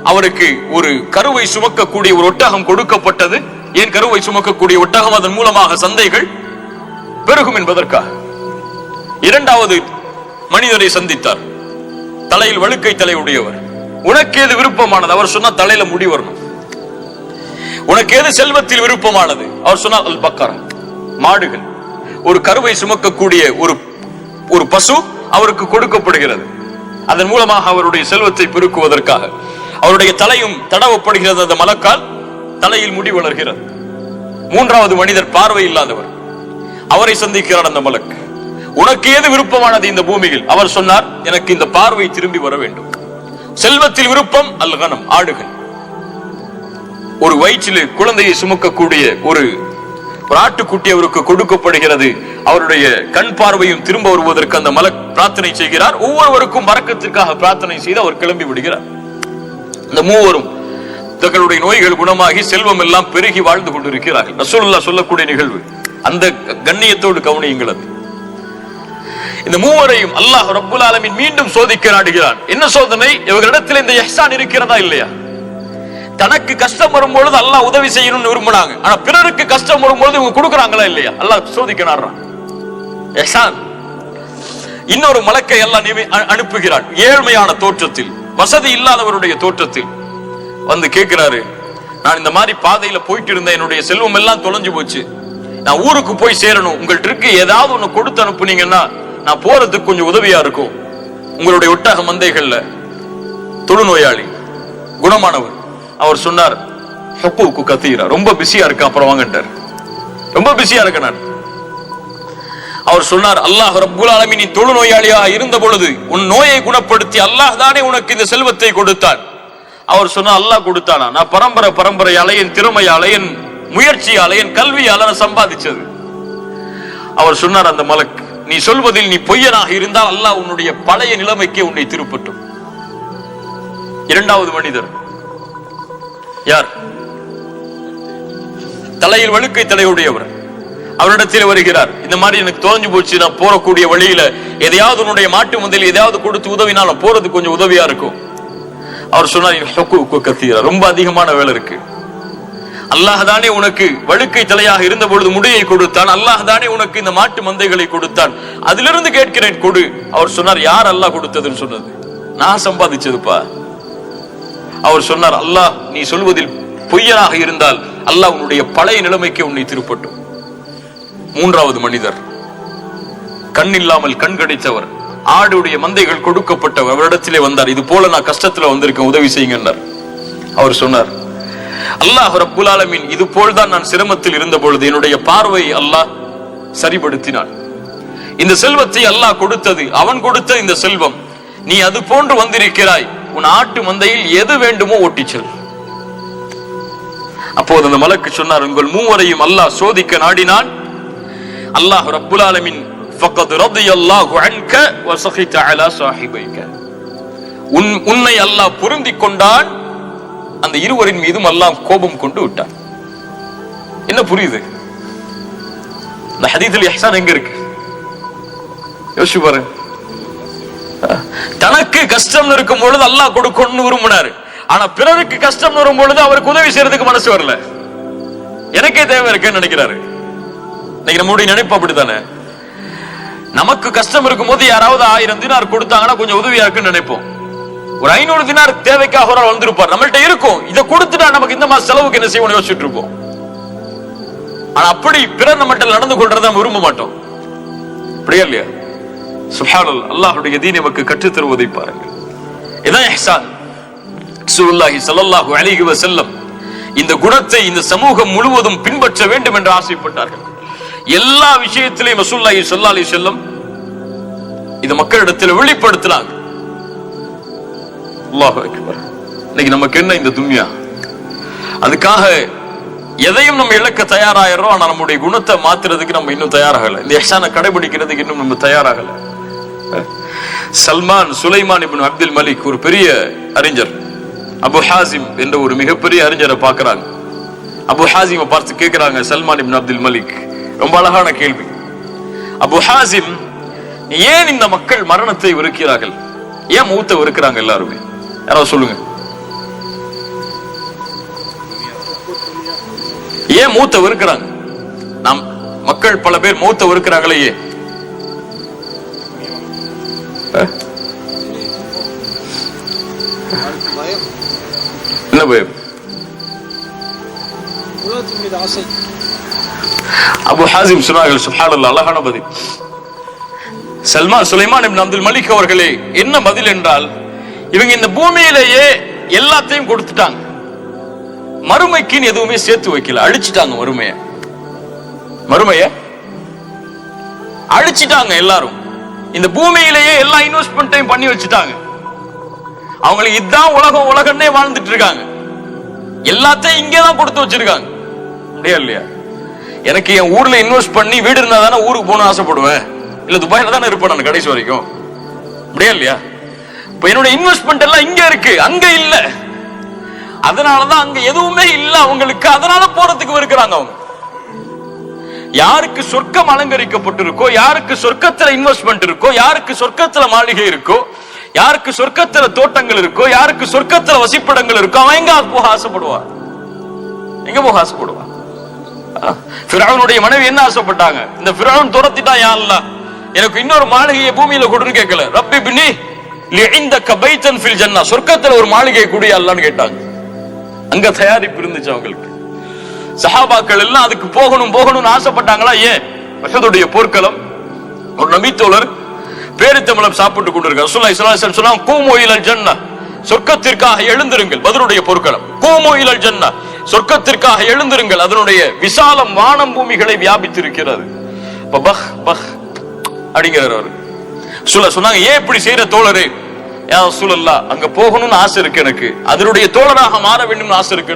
அவருக்கு ஒரு கருவை சுமக்கக்கூடிய ஒரு ஒட்டகம் கொடுக்கப்பட்டது. ஏன் கருவை சுமக்கக்கூடிய ஒட்டகம்? அதன் மூலமாக சந்தைகள் பெருகும் என்பதற்காக. இரண்டாவது மனிதரை சந்தித்தார், தலையில் வழுக்கை தலையுடையவர். உனக்கு எது விருப்பமானது? அவர் சொன்னார், தலையில முடி வரணும். உனக்கு எது செல்வத்தில் விருப்பமானது? அவர் சொன்னார், அல் பக்கரா, மாடுகள். ஒரு கருவை சுமக்கக்கூடிய ஒரு பசு அவருக்கு கொடுக்கப்படுகிறது. அதன் மூலமாக அவருடைய செல்வத்தை பெருக்குவதற்காக அவருடைய தலையும் தடவப்படுகிறது. அந்த மலக்கால் தலையில் முடி வளர்கிறது. மூன்றாவது மனிதர் பார்வை இல்லாதவர். அவரை சந்திக்கிறார் அந்த மலக். உனக்கு ஏது விருப்பமானது இந்த பூமியில்? அவர் சொன்னார், எனக்கு இந்த பார்வை திரும்பி வர வேண்டும். செல்வத்தில் விருப்பம் அல் கனம், ஆடுகள். ஒரு வயிற்றில் குழந்தையை சுமக்கக்கூடிய ஒரு ஆட்டுக்குட்டி அவருக்கு கொடுக்கப்படுகிறது. அவருடைய கண் பார்வையும் திரும்ப வருவதற்கு அந்த மலக் பிரார்த்தனை செய்கிறார். ஒவ்வொருவருக்கும் பரக்கத்திற்காக பிரார்த்தனை செய்து அவர் கிளம்பி விடுகிறார். இந்த மூவரும் தங்களுடைய நோய்கள் குணமாகி செல்வம் எல்லாம் பெருகி வாழ்ந்து கொண்டிருக்கிறார்கள். ரசூலுல்லாஹ் சொல்லக்கூடிய நிகழ்வு. அந்த கண்ணியத்தோடு கவனியுங்கள். இந்த மூவரையும் அல்லாஹ் ரப்புல் ஆலமீன் மீண்டும் சோதிக்க நாடுகிறான். என்ன சோதனை? இவர்களிடத்தில் இந்த இஹ்சான் இருக்கிறதா இல்லையா? தனக்கு கஷ்டம் வரும்பொழுது அல்லாஹ் உதவி செய்யணும்னு விரும்பினாங்க. ஆனா பிறருக்கு கஷ்டம் வரும்பொழுது இவங்க கொடுக்கறாங்களா இல்லையா? அல்லாஹ் சோதிக்க நாடுறான். இஹ்சான். இன்னொரு மலக்கை அல்லாஹ் அனுப்புகிறான். ஏழ்மையான தோற்றத்தில், வசதி இல்லாதவருடைய தோற்றத்தில் வந்து கேட்கிறாரு, நான் இந்த மாதிரி பாதையில போயிட்டு இருந்தேன், என்னுடைய செல்வம் எல்லாம் தொலைஞ்சு போச்சு, நான் ஊருக்கு போய் சேரணும், உங்கள்கிட்ட ஏதாவது ஒண்ணு கொடுத்து அனுப்புனீங்கன்னா நான் போறதுக்கு கொஞ்சம் உதவியா இருக்கும். உங்களுடைய ஒட்டக மந்தைகள்ல. தொழுநோயாளி, குணமானவர். அவர் சொன்னார், ஹுக்கூக்கு கத்தீரா, ரொம்ப பிஸியா இருக்க, அப்புறம் வாங்கட்டார். ரொம்ப பிஸியா இருக்க நான். அவர் சொன்னார், அல்லாஹ் ரப்புல் ஆலமீன், நீ தொழுநோயாளியாக இருந்த பொழுது உன் நோயை குணப்படுத்தி அல்லாஹ் தானே உனக்கு இந்த செல்வத்தை கொடுத்தான். அவர் சொன்னார், அல்லாஹ் கொடுத்தானா? நான் பரம்பரை என் திறமையால, என் முயற்சியால, என் கல்வியால நான் சம்பாதிச்சது. அவர் சொன்னார் அந்த மலக், நீ சொல்வதில் நீ பொய்யனாக இருந்தால் அல்லாஹ் உன்னுடைய பழைய நிலைமைக்கு உன்னை திருப்பட்டும். இரண்டாவது மனிதர் யார்? தலையில் வழுக்கை தலையுடையவர். அவரிடத்தில் வருகிறார், இந்த மாதிரி எனக்கு தோஞ்சு போச்சு, நான் போறக்கூடிய வழியில எதையாவது உன்னுடைய மாட்டு மந்தையில் எதையாவது கொடுத்து உதவினாலும் போறது கொஞ்சம் உதவியா இருக்கும். அவர் சொன்னார், ரொம்ப அதிகமான வேலை இருக்கு. அல்லாஹ் தானே உனக்கு வழுக்கை தலையாக இருந்த பொழுது முடியை கொடுத்தான், அல்லாஹ் தானே உனக்கு இந்த மாட்டு மந்தைகளை கொடுத்தான், அதிலிருந்து கேட்கிறேன் கொடு. அவர் சொன்னார், யார் அல்லாஹ் கொடுத்ததுன்னு சொன்னது? நான் சம்பாதிச்சதுப்பா. அவர் சொன்னார், அல்லாஹ் நீ சொல்வதில் பொய்யனாக இருந்தால் அல்லாஹ் உன்னுடைய பழைய நிலைமைக்கு உன்னை திருப்பட்டும். மூன்றாவது மனிதர், கண் இல்லாமல் கண் கிடைத்தவர், ஆடுடைய மந்தைகள் கொடுக்கப்பட்டவர். அவரிடத்திலே வந்தார், இது போல நான் கஷ்டத்துல வந்திருக்கேன், உதவி செய்யுங்கன்னார். அவர் சொன்னார், அல்லாஹ் ரப்புல் ஆலமீன் இது போல்தான் நான் சிரமத்தில் இருந்த பொழுது என்னுடைய பார்வை அல்லாஹ் சரிபடுத்தினான். இந்த செல்வத்தை அல்லாஹ் கொடுத்தது, அவன் கொடுத்த இந்த செல்வம், நீ அது போன்று வந்திருக்கிறாய், உன் ஆட்டு மந்தையில் எது வேண்டுமோ ஓட்டிச்சல். அப்போது அந்த மலக்கு சொன்னார், உங்கள் மூவரையும் அல்லாஹ் சோதிக்க நாடினான். அல்லாஹ் ரப்புல் ஆலமீன் ஃபக்கத் ரதியல்லாஹு அன்க வ ஸகித அலா ஸாஹிபைக, உன்னை அல்லாஹ் பொருந்திக் கொண்டான், அந்த இருவரின் மீதும் அல்லாஹ் கோபம் கொண்டு விட்டான். என்ன புரியுது? இந்த ஹதீஸில் இஹ்சான் எங்க இருக்கு? யோசிச்சு பாருங்க. தனக்கு கஷ்டம் இருக்கும் பொழுது அல்லாஹ் கொடுக்கணும்னு விரும்பினாரு. ஆனா பிறருக்கு கஷ்டம் வரும் பொழுது அவருக்கு உதவி செய்யறதுக்கு மனசு வரல. எனக்கே தேவை இருக்குன்னு நினைக்கிறாரு. இன்னைக்கு நம்மளுடைய நினைப்பு அப்படித்தானே. நமக்கு கஷ்டம் இருக்கும் போது யாராவது 1000 தினார் கொடுத்தாங்கன்னா கொஞ்சம் உதவியா இருக்குன்னு நினைப்போம். ஒரு 500 தினார் தேவைக்காக ஒரு வந்திருப்பார், நம்மள்ட்ட இருக்கும், இதை கொடுத்துட்டா நமக்கு இந்த மாசம் செலவுக்கு என்ன செய்வோம் யோசிச்சுட்டு இருப்போம். ஆனா அப்படி பிறர் நம்மகிட்ட நடந்து கொள்றத விரும்ப மாட்டோம். அப்படியா இல்லையா? சுப்ஹானல்லாஹ், அல்லாஹ்வுடைய தீன் நமக்கு கற்றுத் தருவதை பாருங்கள். இதான் இஹ்சான். ரசூலுல்லாஹி ஸல்லல்லாஹு அலைஹி வஸல்லம் இந்த குணத்தை இந்த சமூகம் முழுவதும் பின்பற்ற வேண்டும் என்று ஆசைப்பட்டார்கள். எல்லா விஷயத்திலையும் ரசூலுல்லாஹி ஸல்லல்லாஹு அலைஹி வஸல்லம் இது மக்களிடத்தில் வெளிப்படுத்தினாங்க. அல்லாஹு அக்பர். இன்னைக்கு நமக்கு என்ன இந்த துன்யா? அதுக்காக எதையும் நம்ம இழக்க தயாராகிறோம். ஆனா நம்முடைய குணத்தை மாத்துறதுக்கு நம்ம இன்னும் தயாராகல. இந்த இஹ்சானை கடைபிடிக்கிறதுக்கு இன்னும் நம்ம தயாராகல. சல்மான் சுலைமான் இப்னு அப்துல் மலிக் ஒரு பெரிய அறிஞர், அபு ஹாசிம் என்ற ஒரு மிகப்பெரிய அறிஞரை பார்க்கிறாங்க. அபு ஹாசிமை பார்த்து கேட்கிறாங்க சல்மான் இப்னு அப்துல் மலிக், ரொம்ப அழகான கேள்வி. அபு ஹாசிம், ஏன் இந்த மக்கள் மரணத்தை வெறுக்கிறார்கள்? ஏன் மௌத்தை வெறுக்கிறாங்க எல்லாருமே? யாராவது சொல்லுங்க. ஏன் மௌத்தை வெறுக்கிறாங்க? நாம் மக்கள் பல பேர் மௌத்தை வெறுக்கிறாங்களே ஏன்? என்ன பயம்? அபு ஹாசிம் சொன்னார்கள், சுப்ஹானல்லாஹ், அழகான பதில். சல்மான் சுலைமான் இப்னு அப்துல் மலிக் அவர்களே, என்ன பதில் என்றால், இவங்க இந்த பூமியிலேயே எல்லாத்தையும் கொடுத்துட்டாங்க, மறுமைக்குன்னு எதுவுமே சேர்த்து வைக்கல, அழிச்சிட்டாங்க. மறுமைய அழிச்சிட்டாங்க. எல்லாரும் இந்த பூமியிலேயே எல்லா இன்வெஸ்ட்மெண்ட்டையும் பண்ணி வச்சுட்டாங்க. அவங்களுக்கு இதுதான் உலகம், உலகன்னே வாழ்ந்துட்டு இருக்காங்க. எல்லாத்தையும் இங்கேதான் கொடுத்து வச்சிருக்காங்க. அப்படியா இல்லையா? எனக்கு என் ஊர்ல இன்வெஸ்ட் பண்ணி வீடு இருந்தா தானே ஊருக்கு போகணும்னு ஆசைப்படுவேன். இல்ல துபாயில தானே இருப்பேன் நான் கடைசி வரைக்கும். அப்படியா இல்லையா? இப்ப என்னோட இன்வெஸ்ட்மெண்ட் எல்லாம் இங்க இருக்கு, அங்க இல்ல. அதனாலதான் அங்க எதுவுமே இல்ல அவங்களுக்கு. அதனால போறதுக்கு இருக்கிறாங்க. அவங்க யாருக்கு சொர்க்கம் அலங்கரிக்கப்பட்டிருக்கோ, யாருக்கு சொர்க்கத்துல இன்வெஸ்ட்மெண்ட் இருக்கோ, யாருக்கு சொர்க்கத்துல மாளிகை இருக்கோ, யாருக்கு சொர்க்கத்துல தோட்டங்கள் இருக்கோ, யாருக்கு சொர்க்கத்துல வசிப்பிடங்கள் இருக்கோ, அவன் எங்க போக ஆசைப்படுவான்? எங்க போக ஆசைப்படுவான்? ஃபிரௌனுடைய மனைவி என்ன ஆசைப்பட்டாங்க? இந்த ஃபிரௌன் துரத்திட்டான், யா அல்லாஹ் எனக்கு இன்னொரு மாளிகையை பூமியில கொடுன்னு கேட்கல. ரப்பி பினி லிஇந்தக பைத்தன் ஃபில் ஜன்னah, சொர்க்கத்துல ஒரு மாளிகையை குடி அல்லாஹ்னு கேட்டாங்க. அங்க தயாரிப்பு இருந்துச்சு அவங்களுக்கு. சஹாபாக்கள் எல்லாம் அதுக்கு போகணும் போகணும்னு ஆசைப்பட்டாங்களா? ஏன்? உஹதுடைய போர்க்களம். ஒரு நபி தோழர் பேரித்தம்பழம் சாப்பிட்டு கொண்டிருக்கார். ரசூலுல்லாஹி ஸல்லல்லாஹு அலைஹி வஸல்லம் சொன்னாங்க, கூமு இலல் ஜன்னah, சொர்க்கத்திற்காக எழுந்திருங்கள். பத்ருடைய போர்க்களம். கூமு இலல் ஜன்னah, சொர்க்கத்திற்காக எழுந்திருங்கள். அதனுடைய விசாலம் வானம் பூமிகளை வியாபித்திருக்கிறது. பஹ் பஹ் அப்படிங்கிறார் அவர். சொன்னாங்க, ஏன் இப்படி செய்யற தோழரே? யா ரசூலல்லாஹ், அங்க போகணும்னு ஆசை இருக்கு எனக்கு, அதனுடைய தோழராக மாற வேண்டும் ஆசை இருக்கு.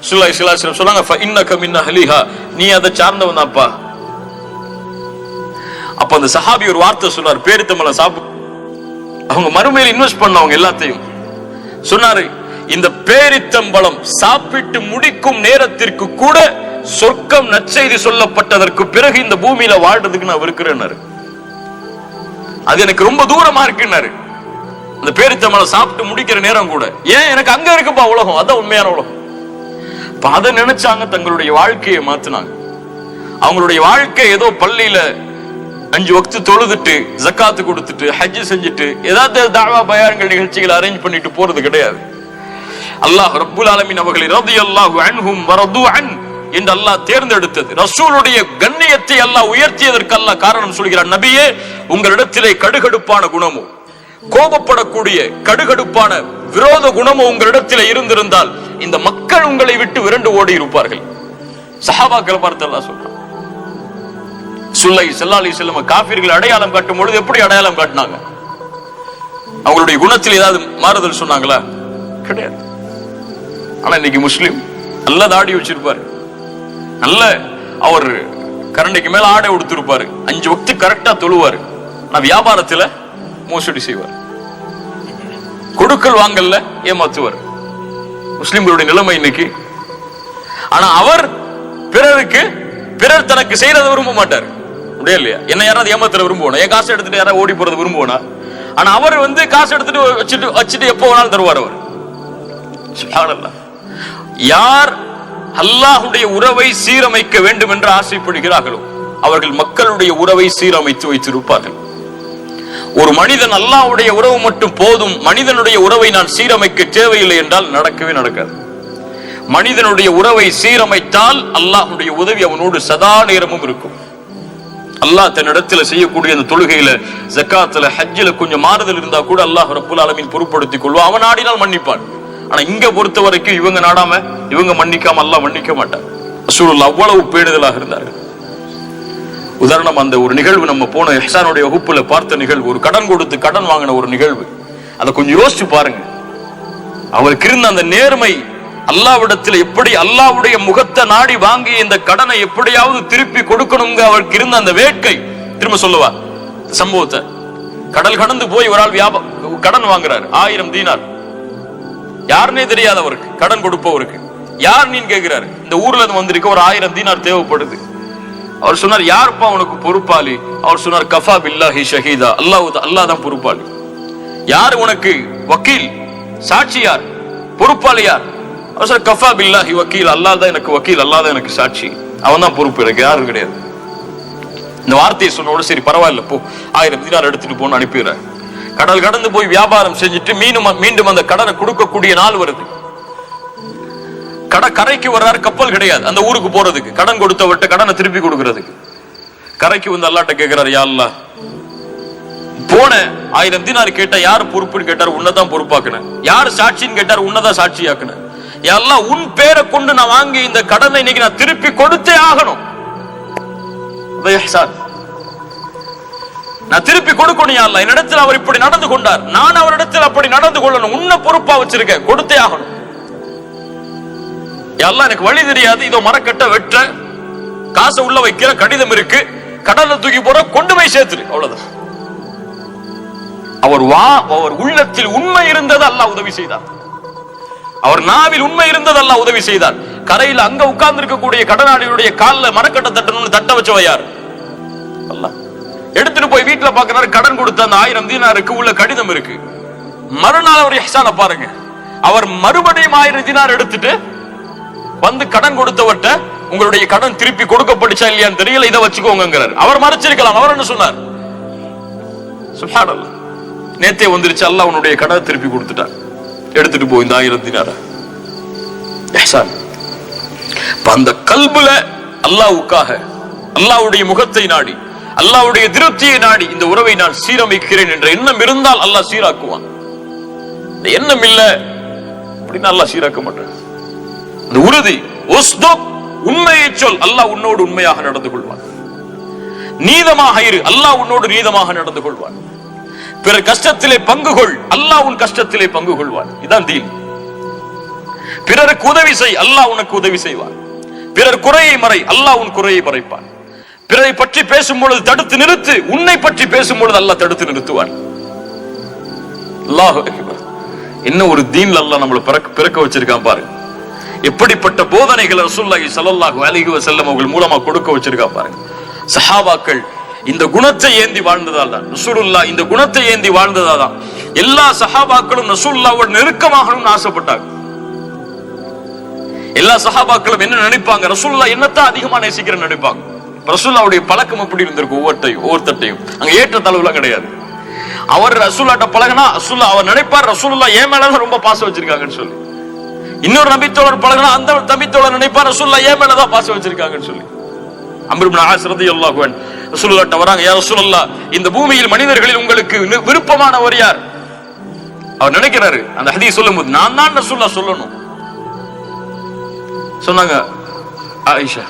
ரசூலுல்லாஹி ஸல்லல்லாஹு அலைஹி வஸல்லம் சொன்னாங்க, ஃபஇன்னக மின் அஹ்லிஹா, நீ அதை சார்ந்தவன் தான்ப்பா. அப்ப அந்த சஹாபி ஒரு வார்த்தை சொன்னார், பேரித்தம்பழம் சாப்பிட்டு அவங்க மறுமையில் இன்வெஸ்ட் பண்ணவங்க எல்லாத்தையும் சொன்னாரு, இந்த பேரித்தம்பழம் சாப்பிட்டு முடிக்கும் நேரத்திற்கு கூட சொர்க்கம் நற்செய்தி சொல்லப்பட்டதற்கு பிறகு இந்த பூமியில வாழ்றதுக்கு நான் இருக்கிறேன்னாரு. அது எனக்கு ரொம்ப தூரமா இருக்குன்னாரு. அந்த பேரித்தம்பழம் சாப்பிட்டு முடிக்கிற நேரம் கூட. ஏன்? எனக்கு அங்க இருக்குப்பா உலகம், அதான் உண்மையான உலகம். அதை நினைச்சாங்க, தங்களுடைய வாழ்க்கையை மாத்தினாங்க. அவங்களுடைய வாழ்க்கை ஏதோ பள்ளியில 5 வக்து தொழுதுட்டு ஜக்காத்து கொடுத்துட்டு ஹஜ் செஞ்சுட்டு ஏதாவது தாவா பயான்கள் நிகழ்ச்சிகள் அரேஞ்ச் பண்ணிட்டு போறது கிடையாது. அல்லாஹ் ரப்புல் ஆலமீன் அவர்களை ரலியல்லாஹு அன்ஹும் வரது அன் என்று அல்லாஹ் தேர்ந்தெடுத்தது. ரசூலுடைய கண்ணியத்தை அல்லாஹ் உயர்த்தியதற்கு அல்லாஹ் காரணம் சொல்கிறார், நபியே உங்களிடத்திலே கடுகடுப்பான குணமோ, கோபப்படக்கூடிய கடுகடுப்பான விரோத குணமோ உங்களிடத்திலே இருந்திருந்தால் இந்த மக்கள் உங்களை விட்டு விரண்டு ஓடி இருப்பார்கள். சஹாபாக்களை பார்த்து அல்லாஹ் சொல்றான். ஸல்லல்லாஹு அலைஹி வஸல்லம் காஃபிர்கள் அடையாளம் காட்டும் பொழுது எப்படி அடையாளம் காட்டினாங்க? அவங்களுடைய குணத்தில் ஏதாவது மாறுதல் சொன்னாங்களா? கிடையாது. ஆனா இன்னைக்கு முஸ்லிம் நல்ல தாடி வச்சிருப்பாரு, நல்ல அவர் கரண்டைக்கு மேல ஆடை உடுத்திருப்பாரு, 5 வக்து கரெக்டா தொழுவாரு, ஆனா வியாபாரத்துல மோசடி செய்வார், கொடுக்கல் வாங்கல்ல ஏமாத்துவார். முஸ்லிம்களுடைய நிலைமை இன்னைக்கு. ஆனா அவர் பிறருக்கு பிறர் தனக்கு செய்யறதை விரும்ப மாட்டார். முடியாது இல்லையா? என்ன யாராவது ஏமாத்துற விரும்புவோம், என் காசு எடுத்துட்டு யாராவது ஓடி போறது விரும்புவோனா? ஆனா அவர் காசு எடுத்துட்டு வச்சுட்டு எப்போ வேணாலும் தருவார் அவர். சுப்ஹானல்லாஹ். யார் அல்லாஹ்வுடைய உறவை சீரமைக்க வேண்டும் என்று ஆசைப்படுகிறார்களோ அவர்கள் மக்களுடைய உறவை சீரமைத்து வைத்திருப்பார்கள். ஒரு மனிதன் அல்லாஹ்வுடைய உறவு மட்டும் போதும், மனிதனுடைய உறவை நான் சீரமைக்க தேவையில்லை என்றால் நடக்கவே நடக்காது. மனிதனுடைய உறவை சீரமைத்தால் அல்லாஹ்வுடைய உதவி அவனோடு சதா நேரமும் இருக்கும். அல்லாஹ் தன்னிடத்தில் செய்யக்கூடிய அந்த தொழுகையில, ஜக்காத்துல, ஹஜ்ஜில கொஞ்சம் மாறுதல் இருந்தா கூட அல்லாஹ் ரப்புல் ஆலமீன் பொறுப்படுத்திக் கொள்வான். அவன் நாடினால் மன்னிப்பான். ஆனா இங்க பொறுத்த வரைக்கும் இவங்க நாடாம இவங்க மன்னிக்காம அல்லாஹ் மன்னிக்க மாட்டான். ரசூலுல்லாஹ் அவ்வளவு பேணுதலாக இருந்தார்கள். உதாரணம், அந்த ஒரு நிகழ்வு நம்ம போன இஹ்சானுடைய வகுப்புல பார்த்த நிகழ்வு, ஒரு கடன் கொடுத்து கடன் வாங்கின ஒரு நிகழ்வு. அதை கொஞ்சம் யோசிச்சு பாருங்க. அவருக்கு இருந்த அந்த நேர்மை, அல்லாஹ்விடத்தில் எப்படி அல்லாஹ்வுடைய முகத்தை நாடி வாங்கி இந்த கடனை எப்படியாவது திருப்பி கொடுக்கணுங்க அவருக்கு இருந்த அந்த வேட்கை. திரும்ப சொல்லுவா சம்பவத்தை. கடல் கடந்து போய் ஒரு ஆள் கடன் வாங்குறாரு, 1000 தீனார். யாருன்னே தெரியாது அவருக்கு, கடன் கொடுப்பவருக்கு. யார் நீன்னு கேட்கிறாரு. இந்த ஊர்ல இருந்து வந்திருக்க ஒரு 1000 தீனார் தேவைப்படுது. அவர் சொன்னார், யாருப்பா உனக்கு பொறுப்பாளி? அவர் சொன்னார், கஃபா பில்லாஹி ஷஹீதா, அல்லாஹ் தான் பொறுப்பாளி. யார் உனக்கு வக்கீல், சாட்சி யார், பொறுப்பாளி யார்? அவர் சொன்னார், கஃபா பில்லாஹி வக்கீல், அல்லாஹ் தான் எனக்கு வக்கீல், அல்லாஹ் தான் எனக்கு சாட்சி, அவன் தான் பொறுப்பு, எனக்கு யாரும் கிடையாது. இந்த வார்த்தையை சொன்னோட சரி பரவாயில்ல போ, 1000 தீனார் எடுத்துட்டு போன்னு அனுப்பிடுறார். கடல் கடந்து போய் வியாபாரம் செஞ்சுட்டு மீண்டும் அந்த கடனை கொடுக்கக்கூடிய நாள் வருது. கரைக்கு வர்றாரு, கப்பல் கிடையாது அந்த ஊருக்கு போறதுக்கு, கடன் கொடுத்தவர்கிட்ட கடனை திருப்பி கொடுக்கறதுக்கு. கரைக்கு வந்து அல்லாஹ்ட்ட கேட்கிறாரு, யா அல்லாஹ், போன 1000 தீனார் கேட்டா யார் பொறுப்புன்னு கேட்டார், உன்னதான் பொறுப்பாக்குன. யார் சாட்சின்னு கேட்டார், உன்னதான் சாட்சியாக்குன. யா அல்லாஹ், உன் பேரை கொண்டு நான் வாங்கி இந்த கடனை இன்னைக்கு நான் திருப்பி கொடுத்தே ஆகணும். நான் திருப்பி கொடுக்கணும் யா அல்லாஹ். என்னிடத்தில் அவர் இப்படி நடந்து கொண்டார், நான் அவரிடத்தில் அப்படி நடந்து கொள்ளணும். உன்னை பொறுப்பா வச்சிருக்கேன், கொடுத்தே ஆகணும். யா அல்லாஹ், எனக்கு வழி தெரியாது, இதோ மரக்கட்ட வெட்ட, காசை உள்ள வைக்கிற, கடிதம் இருக்கு, கடல்ல தூக்கி போற, கொண்டு போய் சேர்த்துரு, அவ்வளவுதான். அவர் உள்ளத்தில் உண்மை இருந்தது, அல்லாஹ் உதவி செய்தார். அவர் நாவில் உண்மை இருந்தது, அல்லாஹ் உதவி செய்தார். கரையில் அங்க உட்கார்ந்து இருக்கக்கூடிய கடனாளியுடைய காலில் மரக்கட்ட தட்டணும்னு தட்ட வச்சவ யார்? அல்லாஹ். எடுத்துட்டு போய் வீட்டுல பாக்குறாரு, கடன் கொடுத்த அந்த 1000 தீனாருக்கு உள்ள கடிதம் இருக்கு. மறுநாள் அவர் இஹ்சான பாருங்க, அவர் மறுபடியும் 1000 தீனார் எடுத்துட்டு வந்து கடன் கொடுத்தவர்கிட்ட, உங்களுடைய கடன் திருப்பி கொடுக்கப்பட்டுச்சா இல்லையான்னு தெரியல, இதை வச்சுக்கோங்கிறார். அவர் மறைச்சிருக்கலாம். அவர் என்ன சொன்னார்? சுப்ஹானல்லாஹ், நேத்தே வந்துருச்சு, அல்லாஹ் உன்னுடைய கடனை திருப்பி கொடுத்துட்டார், எடுத்துட்டு போய் இந்த 1000 தீனார் இஹ்சான். அந்த கல்புல அல்லாஹ்வுக்காக, அல்லாஹ்வுடைய முகத்தை நாடி, அல்லாஹ்வுடைய திருப்தியை நாடி இந்த உறவை நான் சீரமைக்கிறேன் என்ற எண்ணம் இருந்தால் அல்லாஹ் சீராக்குவான். இந்த எண்ணம் இல்ல அப்படின்னா அல்லாஹ் சீராக்க மாட்டான். இந்த உறுதி, உண்மையை சொல், அல்லாஹ் உன்னோடு உண்மையாக நடந்து கொள்வான். நீதமாக இரு, அல்லாஹ் உன்னோடு நீதமாக நடந்து கொள்வான். பிறர் கஷ்டத்திலே பங்கு கொள், அல்லாஹ் உன் கஷ்டத்திலே பங்கு கொள்வான். இதான் தீன். பிறருக்கு உதவி செய், அல்லாஹ் உனக்கு உதவி செய்வான். பிறர் குறையை மறை, அல்லாஹ் உன் குறையை மறைப்பான். பிறரை பற்றி பேசும் பொழுது தடுத்து நிறுத்து, உன்னை பற்றி பேசும் பொழுது அல்லாஹ் தடுத்து நிறுத்துவான். அல்லாஹ் அக்பர். என்ன ஒரு தீன்ல அல்லாஹ் நம்மளை பிறக்க வச்சிருக்கான் பாருங்க. எப்படிப்பட்ட போதனைகளை ரசூலுல்லாஹி ஸல்லல்லாஹு அலைஹி வஸல்லம் அவர்கள் மூலமா கொடுக்க வச்சிருக்கான் பாருங்க. சஹாபாக்கள் இந்த குணத்தை ஏந்தி வாழ்ந்ததால் தான், ரசூலுல்லாஹ் இந்த குணத்தை ஏந்தி வாழ்ந்ததால் தான் எல்லா சஹாபாக்களும் ரசூலுல்லாஹ்வோடு நெருக்கமாகணும்னு ஆசைப்பட்டாங்க. எல்லா சஹாபாக்களும் என்ன நினைப்பாங்க? ரசூலுல்லாஹ் என்னத்தான் அதிகமா நேசிக்கிறேன்னு நினைப்பாங்க. ரசூலுல்லாஹ்வுடைய பழக்கம் எப்படி இருந்திருக்கும்? ஒவ்வொருத்தட்டையும் அங்க ஏற்ற தளவுலாம் கிடையாது. அவர் ரசூலுல்லாஹ்ட்ட பழகினா ரசூலுல்லாஹ் அவர் நினைப்பார், ரசூலுல்லாஹ் ஏன் மேலதான் ரொம்ப பாசம் வச்சிருக்காங்கன்னு சொல்லி. இன்னொரு நபித்தோழர் பழகினா அந்த நபித்தோழர் நினைப்பார், ரசூலுல்லாஹ் ஏன் மேலதான் பாசம் வச்சிருக்காங்கன்னு சொல்லி. அம்ர் இப்னு ஆஸ் ரலியல்லாஹு அன்ஹு ரசூலுல்லாஹ்ட்ட வராங்க, யா ரசூலல்லாஹ், இந்த பூமியில் மனிதர்களில் உங்களுக்கு விருப்பமானவர் யார்? அவர் நினைக்கிறாரு, அந்த ஹதீஸ் சொல்லும்போது நான் தான் ரசூலுல்லாஹ் சொல்லணும். சொன்னாங்க ஆயிஷா.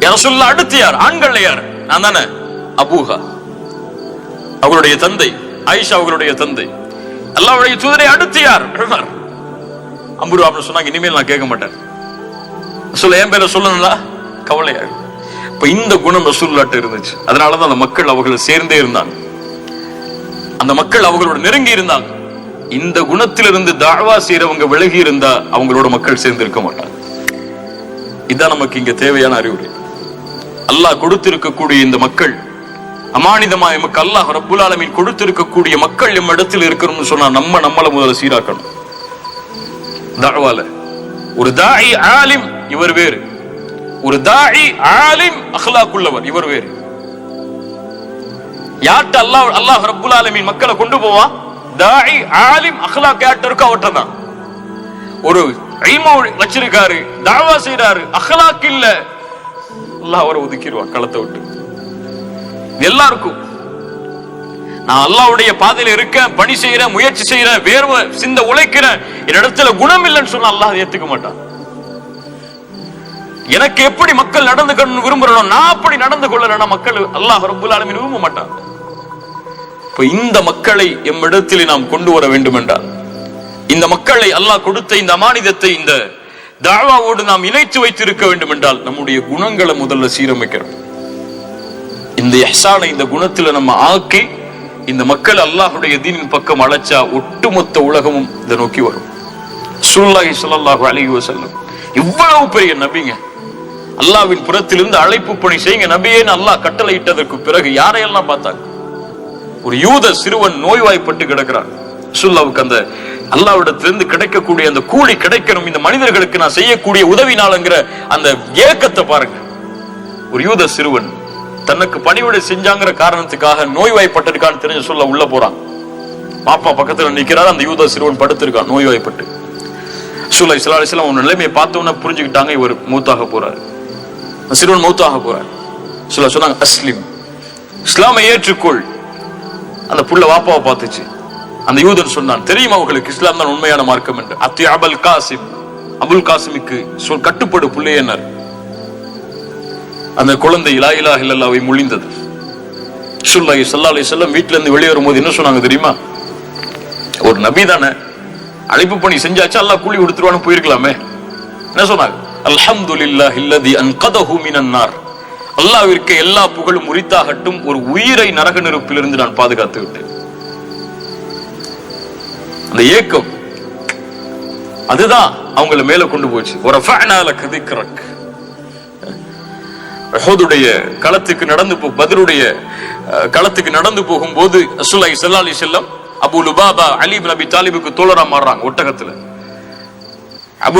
யா ரசூலுல்லாஹ், அடுத்து யார்? ஆண்கள் யார்? நான் தானே. அபூஹா, அவங்களுடைய தந்தை. ஆயிஷா அவங்களுடைய தந்தை. அல்லாஹ்வுடைய தூதரை அடுத்து யார்? உமர். அம்ரு அப்படின்னு சொன்னாங்க, இனிமேல் நான் கேட்க மாட்டேன், ரசூலுல்லாஹ் என் பேரை சொல்லணும்ல, கவலையா. இப்ப இந்த குணம் ரசூலுல்லாஹ்ட்ட இருந்துச்சு. அதனாலதான் அந்த மக்கள் அவர்கள் சேர்ந்தே இருந்தாங்க, அந்த மக்கள் அவங்களோட நெருங்கி இருந்தாங்க. இந்த குணத்திலிருந்து தாவா செய்யறவங்க விலகி இருந்தா அவங்களோட மக்கள் சேர்ந்து இருக்க மாட்டாங்க. இதுதான் நமக்கு இங்க தேவையான அறிவுரை. அல்லாஹ் கொடுத்திருக்கக்கூடிய இந்த மக்கள் அமானிதமா எமக்கு அல்லாஹ் ரப்புல் ஆலமீன் கொடுத்திருக்கக்கூடிய மக்கள் எம் இடத்தில் இருக்கணும்னு சொன்னா நம்மள முதல்ல சீராக்கணும். தஅவால ஒரு தாயி ஆலிம் இவர் வேறு, ஒரு தாயி ஆலிம் அக்லாக் உள்ளவர் இவர் வேறு. யார்ட்ட அல்லாஹ் ரப்புல் ஆலமீன் மக்களை கொண்டு போவான்? தாயி ஆலிம் அக்லாக் யார்ட்ட இருக்கோ அவர்ட்ட தான். ஒரு இல்மு வச்சிருக்காரு, தாவா செய்யறாரு, அக்லாக் இல்ல, அல்லாஹ் அவரை ஒதுக்கிடுவான் களத்தை விட்டு. எல்லாருக்கும் நான் அல்லாஹ்வுடைய பாதையில இருக்கேன், பணி செய்யறேன், முயற்சி செய்யறேன், வேர்வை சிந்த உழைக்கிறேன், என்னிடத்துல குணம் இல்லைன்னு சொன்னா அல்லாஹ் ஏத்துக்க மாட்டான். எனக்கு எப்படி மக்கள் நடந்துக்கணும்னு விரும்புறோம், நான் அப்படி நடந்து கொள்ளலன்னா மக்கள் அல்லாஹ் ரப்புல் ஆலமீன் விரும்ப மாட்டான். இப்ப இந்த மக்களை எம்மிடத்திலே நாம் கொண்டு வர வேண்டும் என்றால், இந்த மக்களை அல்லாஹ் கொடுத்த இந்த அமானிதத்தை இந்த தாவாவோடு நாம் இணைத்து வைத்திருக்க வேண்டும் என்றால் நம்முடைய குணங்களை முதல்ல சீரமைக்கிறோம். இந்த இஹ்சானை இந்த குணத்துல நம்ம ஆக்கி இந்த மக்கள் அல்லாஹ்வுடைய தீனின் பக்கம் அழைச்சா ஒட்டுமொத்த உலகமும் இதை நோக்கி வரும். ரசூலுல்லாஹி ஸல்லல்லாஹு அலைஹி வஸல்லம் இவ்வளவு பெரிய நபிங்க, அல்லாஹ்வின் புறத்திலிருந்து அழைப்பு பணி செய்யுங்க நபியேன்னு அல்லாஹ் கட்டளையிட்டதற்கு பிறகு யாரையெல்லாம் பார்த்தாங்க? ஒரு யூத சிறுவன் நோய்வாய்ப்பட்டு கிடக்கிறான். ரசூலுல்லாஹ்வுக்கு அந்த அல்லாஹ்விடத்திலிருந்து கிடைக்கக்கூடிய அந்த கூலி கிடைக்கணும், இந்த மனிதர்களுக்கு நான் செய்யக்கூடிய உதவினாலங்கிற அந்த ஏக்கத்தை பாருங்க. ஒரு யூத சிறுவன் தனக்கு பணிவிடை செஞ்சாங்கிற காரணத்துக்காக நோய்வாய்ப்பட்டிருக்கான்னு தெரிஞ்ச சொல்ல உள்ள போறான். பாப்பா பக்கத்துல நிக்கிறார், அந்த யூத சிறுவன் படுத்திருக்கான் நோய்வாய்ப்பட்டு. ரசூலுல்லாஹி ஸல்லல்லாஹு அலைஹி வஸல்லம் நிலைமையை பார்த்தவொன்னே புரிஞ்சுக்கிட்டாங்க, இவர் மௌத்தாக போறாரு, சிறுவன் மௌத்தாக போறாரு. சொன்னாங்க அஸ்லிம், இஸ்லாமை ஏற்றுக்கொள். அந்த புள்ள வாப்பாவை பார்த்துச்சு. அந்த யூதன் சொன்னான், தெரியுமா உங்களுக்கு இஸ்லாம் தான் உண்மையான மார்க்கம் என்று. அத்தி அபுல் காசிம், அபுல் காசிமுக்கு கட்டுப்படு புள்ளையனர். அந்த குழந்தை லா இலாஹ இல்லல்லாஹ்வை மொழிந்தது. ரசூலுல்லாஹி ஸல்லல்லாஹு அலைஹி வஸல்லம் வீட்ல இருந்து வெளியே வரும்போது என்ன சொன்னாங்க தெரியுமா? ஒரு நபி தானே, அழைப்பு பணி செஞ்சாச்சு, அல்லாஹ் கூலி கொடுத்துருவான்னு போயிருக்கலாமே. என்ன சொன்னாங்க? அல்ஹம்துலில்லாஹில்லதி அன்கதஹு மினன் நார். அல்லாஹ்விற்கு எல்லா புகழும் உரித்தாகட்டும், ஒரு உயிரை நரக நெருப்பிலிருந்து நான் பாதுகாத்து விட்டேன். அந்த ஏக்கம் அதுதான் அவங்களை மேல கொண்டு போச்சு. வரஃபஅனா லக திக்ரக். உஹுதுடைய களத்துக்கு நடந்து பத்ருடைய களத்துக்கு நடந்து போகும்போது ரசூலுல்லாஹி ஸல்லல்லாஹு அலைஹி வஸல்லம் அபூ லுபாபா அலி இப்னு அபி தாலிபுக்கு தோழரா மாறுறாங்க ஒட்டகத்துல.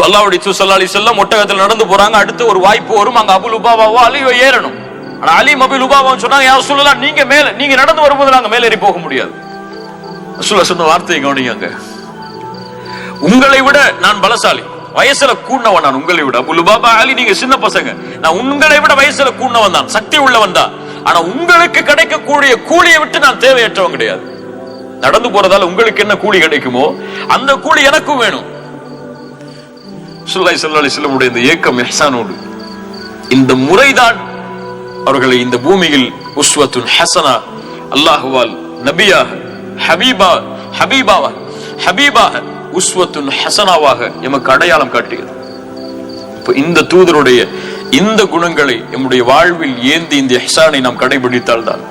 அல்லாஹ்வுடைய தூதர் ஸல்லல்லாஹு அலைஹி வஸல்லம் ஒட்டகத்துல நடந்து போறாங்க. அடுத்து ஒரு வாய்ப்பு வரும், அங்க அபூ லுபாபாவோ அலியோ ஏறணும். ஆனா அலி அபூ லுபாபான்னு சொன்னாங்க, யா ரசூலுல்லாஹ் நீங்க மேல, நீங்க நடந்து வரும்போது நாங்க மேல ஏறி போக முடியாது. ரசூலுல்லாஹ் சொன்ன வார்த்தையை கவனிங்க, உங்களை விட நான் பலசாலி, வயசுல கூண்ணவன் நான் உங்களை விட. அபூ லுபாபா அலி நீங்க சின்ன பசங்க, நான் உங்களை விட வயசுல கூண்ணவன் தான், சக்தி உள்ளவன் தான். ஆனா உங்களுக்கு கிடைக்கக்கூடிய கூலியை விட்டு நான் தேவையற்றவன் கிடையாது. நடந்து போறதால உங்களுக்கு என்ன கூலி கிடைக்குமோ அந்த கூலி எனக்கும் வேணும். ரசூலுல்லாஹி ஸல்லல்லாஹு அலைஹி வஸல்லம் உடைய இந்த ஏக்கம் இஹ்சானோடு இந்த முறைதான் அவர்களை இந்த பூமியில் உஸ்வத்துன் ஹஸனா, அல்லாஹ்வால் நபியாக ஹபீபாக உஸ்வத்துன் ஹஸனாவாக எமக்கு அடையாளம் காட்டியது. இந்த தூதருடைய இந்த குணங்களை நம்முடைய வாழ்வில் ஏந்தி இந்த இஹ்சானை நாம் கடைபிடித்தால் தான்,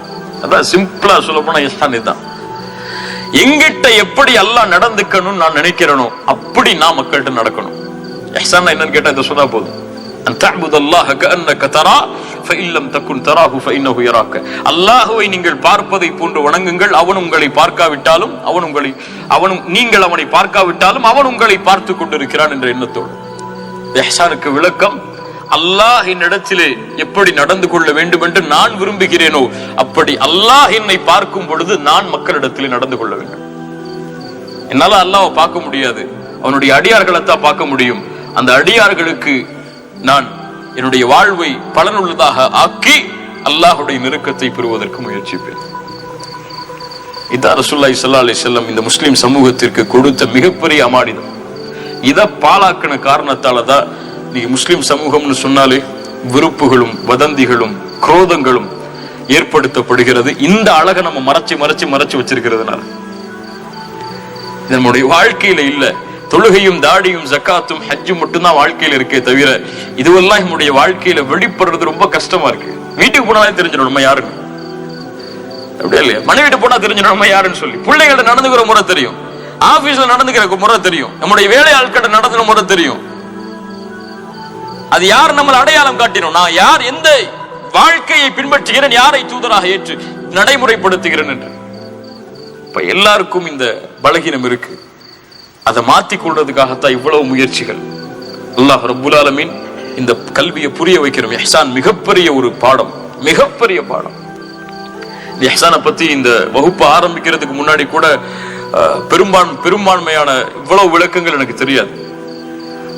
அதான் சிம்பிளா சொல்ல போனா இஹ்சான் தான். எங்கிட்ட எப்படி அல்லாஹ் நடந்துக்கணும்னு நான் நினைக்கிறேனோ அப்படி நான் மக்கள்கிட்ட நடக்கணும். இஹ்சான் என்னன்னு கேட்டா இதை சொன்னா போதும். அன்தஅபுதல்லாஹ கஅன்னக தரா ஃபஇன் லம் தகுன் தராஹு ஃபஇன்னஹு யராக. அல்லாஹ்வை நீங்கள் பார்ப்பதை போன்று வணங்குங்கள், அவன் உங்களை பார்க்காவிட்டாலும் நீங்கள் அவனை பார்க்காவிட்டாலும் அவன் உங்களை பார்த்து கொண்டிருக்கிறான் என்ற எண்ணத்தோடு. இஹ்சானுக்கு விளக்கம், அல்லாஹ் என்னிடத்திலே எப்படி நடந்து கொள்ள வேண்டும் என்று நான் விரும்புகிறேனோ அப்படி அல்லாஹ் என்னை பார்க்கும் பொழுது நான் மக்களிடத்திலே நடந்து கொள்ள வேண்டும். என்னால அல்லாஹ்வை பார்க்க முடியாது, அவனுடைய அடியார்களைத்தான் பார்க்க முடியும். அந்த அடியார்களுக்கு நான் என்னுடைய வாழ்வை பலனுள்ளதாக ஆக்கி அல்லாஹ்வுடைய நெருக்கத்தை பெறுவதற்கு முயற்சிப்பேன். இதான் ரசூலுல்லாஹி ஸல்லல்லாஹு அலைஹி வஸல்லம் இந்த முஸ்லிம் சமூகத்திற்கு கொடுத்த மிகப்பெரிய அமானிதம். இதை பாழாக்கின காரணத்தால தான் நீங்க முஸ்லிம் சமூகம்னு சொன்னாலே விருப்புகளும் வதந்திகளும் குரோதங்களும் ஏற்படுத்தப்படுகிறது. இந்த அழகை நம்ம மறைச்சு வச்சிருக்கிறதுனால நம்முடைய வாழ்க்கையில இல்ல. தொழுகையும் தாடியும் ஜக்காத்தும் ஹஜ்ஜும் மட்டும்தான் வாழ்க்கையில இருக்கே தவிர இதுவெல்லாம் நம்முடைய வாழ்க்கையில வெளிப்படுறது ரொம்ப கஷ்டமா இருக்கு. வீட்டுக்கு போனாலே தெரிஞ்சிடும் நம்ம யாருன்னு, அப்படியே இல்லையா? மனைவி வீட்டு போனா தெரிஞ்சிடும் நம்ம யாருன்னு சொல்லி. பிள்ளைகிட்ட நடந்துக்கிற முறை தெரியும், ஆபீஸ்ல நடந்துக்கிற முறை தெரியும், நம்முடைய வேலை ஆட்கிட்ட நடந்துக்கிற முறை தெரியும். அது யார் நம்மளை அடையாளம் காட்டினோம், நான் யார், எந்த வாழ்க்கையை பின்பற்றுகிறேன், யாரை தூதராக ஏற்று நடைமுறைப்படுத்துகிறேன் என்று. இப்ப எல்லாருக்கும் இந்த பலகீனம் இருக்கு. அதை மாற்றிக் கொள்றதுக்காகத்தான் இவ்வளவு முயற்சிகள். அல்லாஹ் ரப்புல் ஆலமீன் இந்த கல்வியை புரிய வைக்கிறோம். இஹ்சான் மிகப்பெரிய ஒரு பாடம், மிகப்பெரிய பாடம். இந்த இஹ்சானை பத்தி இந்த வகுப்பு ஆரம்பிக்கிறதுக்கு முன்னாடி கூட பெரும்பான்மையான இவ்வளவு விளக்கங்கள் எனக்கு தெரியாது.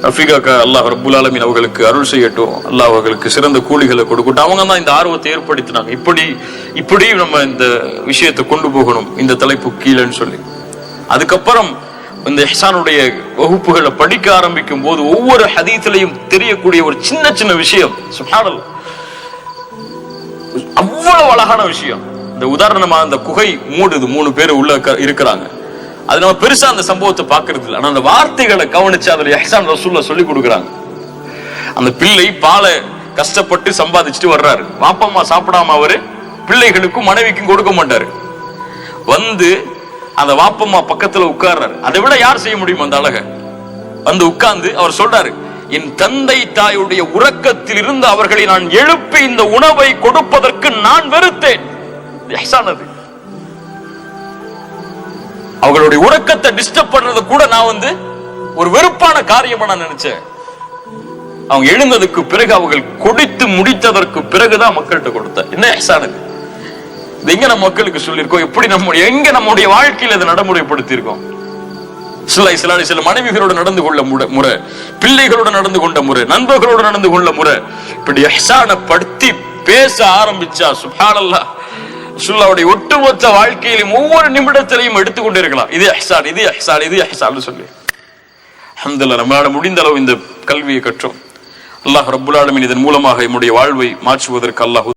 ரஃபீகாக்கா அல்லாஹ் ரப்புல் ஆலமீன் அவர்களுக்கு அருள் செய்யட்டும், அல்லாஹ் அவர்களுக்கு சிறந்த கூலிகளை கொடுக்கட்டும். அவங்க தான் இந்த ஆர்வத்தை ஏற்படுத்தினாங்க. இப்படி நம்ம இந்த விஷயத்தை கொண்டு போகணும் இந்த தலைப்பு கீழேன்னு சொல்லி. அதுக்கப்புறம் இந்த இஹ்சானுடைய வகுப்புகளை படிக்க ஆரம்பிக்கும் போது ஒவ்வொரு ஹதீஸ்லயும் தெரியக்கூடிய ஒரு சின்ன சின்ன விஷயம், சுப்ஹானல்லாஹ், அவ்வளவு அழகான விஷயம். இந்த உதாரணமா அந்த குகை மூடுது, 3 பேர் உள்ள இருக்கிறாங்க. அது நம்ம பெருசா அந்த சம்பவத்தை பாக்குறது இல்லை. ஆனா அந்த வார்த்தைகளை கவனிச்சு அதுல இஹ்சான் ரசூலுல்லாஹ் சொல்லி கொடுக்குறாங்க. அந்த பிள்ளை பாலை கஷ்டப்பட்டு சம்பாதிச்சுட்டு வர்றாரு. பாப்பம்மா சாப்பிடாம அவரு பிள்ளைகளுக்கும் மனைவிக்கும் கொடுக்க மாட்டாரு. வந்து அந்த வாப்பம்மா பக்கத்துல உட்கார்றாரு. அதை விட யார் செய்ய முடியும் அந்த அழக? வந்து உட்கார்ந்து அவர் சொல்றாரு, என் தந்தை தாயுடைய உறக்கத்தில் இருந்து அவர்களை நான் எழுப்பி இந்த உணவை கொடுப்பதற்கு நான் வெறுத்தேன். அது அவர்களுடைய உறக்கத்தை டிஸ்டர்ப் பண்றது கூட நான் ஒரு வெறுப்பான காரியமா நான் நினைச்சேன். அவங்க எழுந்ததுக்கு பிறகு அவர்கள் கொடுத்து முடித்ததற்கு பிறகுதான் மக்கள்கிட்ட கொடுத்தேன். என்ன இஹ்சான் இது? எங்க நம்ம மக்களுக்கு சொல்லியிருக்கோம்? எப்படி நம்முடைய வாழ்க்கையில் இதை நடைமுறைப்படுத்தி இருக்கோம்? சில மனைவிகளோடு நடந்து கொள்ள முறை, பிள்ளைகளோடு நடந்து கொண்ட முறை, நண்பர்களோடு நடந்து கொள்ள முறை, இப்படி இஹ்சானை படுத்தி பேச ஆரம்பிச்சா சுப்ஹானல்லாஹ், ரசூலுல்லாஹ்வுடைய ஒட்டுமொத்த வாழ்க்கையிலும் ஒவ்வொரு நிமிடத்திலையும் எடுத்துக்கொண்டே இருக்கலாம். இது இஹ்சான், இது இஹ்சான், இது இஹ்சான் சொல்லி. அல்ஹம்துலில்லாஹ், நம்மளால முடிந்த அளவு இந்த கல்வியை கற்றோம். அல்லாஹ் ரப்புல் ஆலமீன் இதன் மூலமாக நம்முடைய வாழ்வை மாற்றுவதற்கு அல்லாஹ்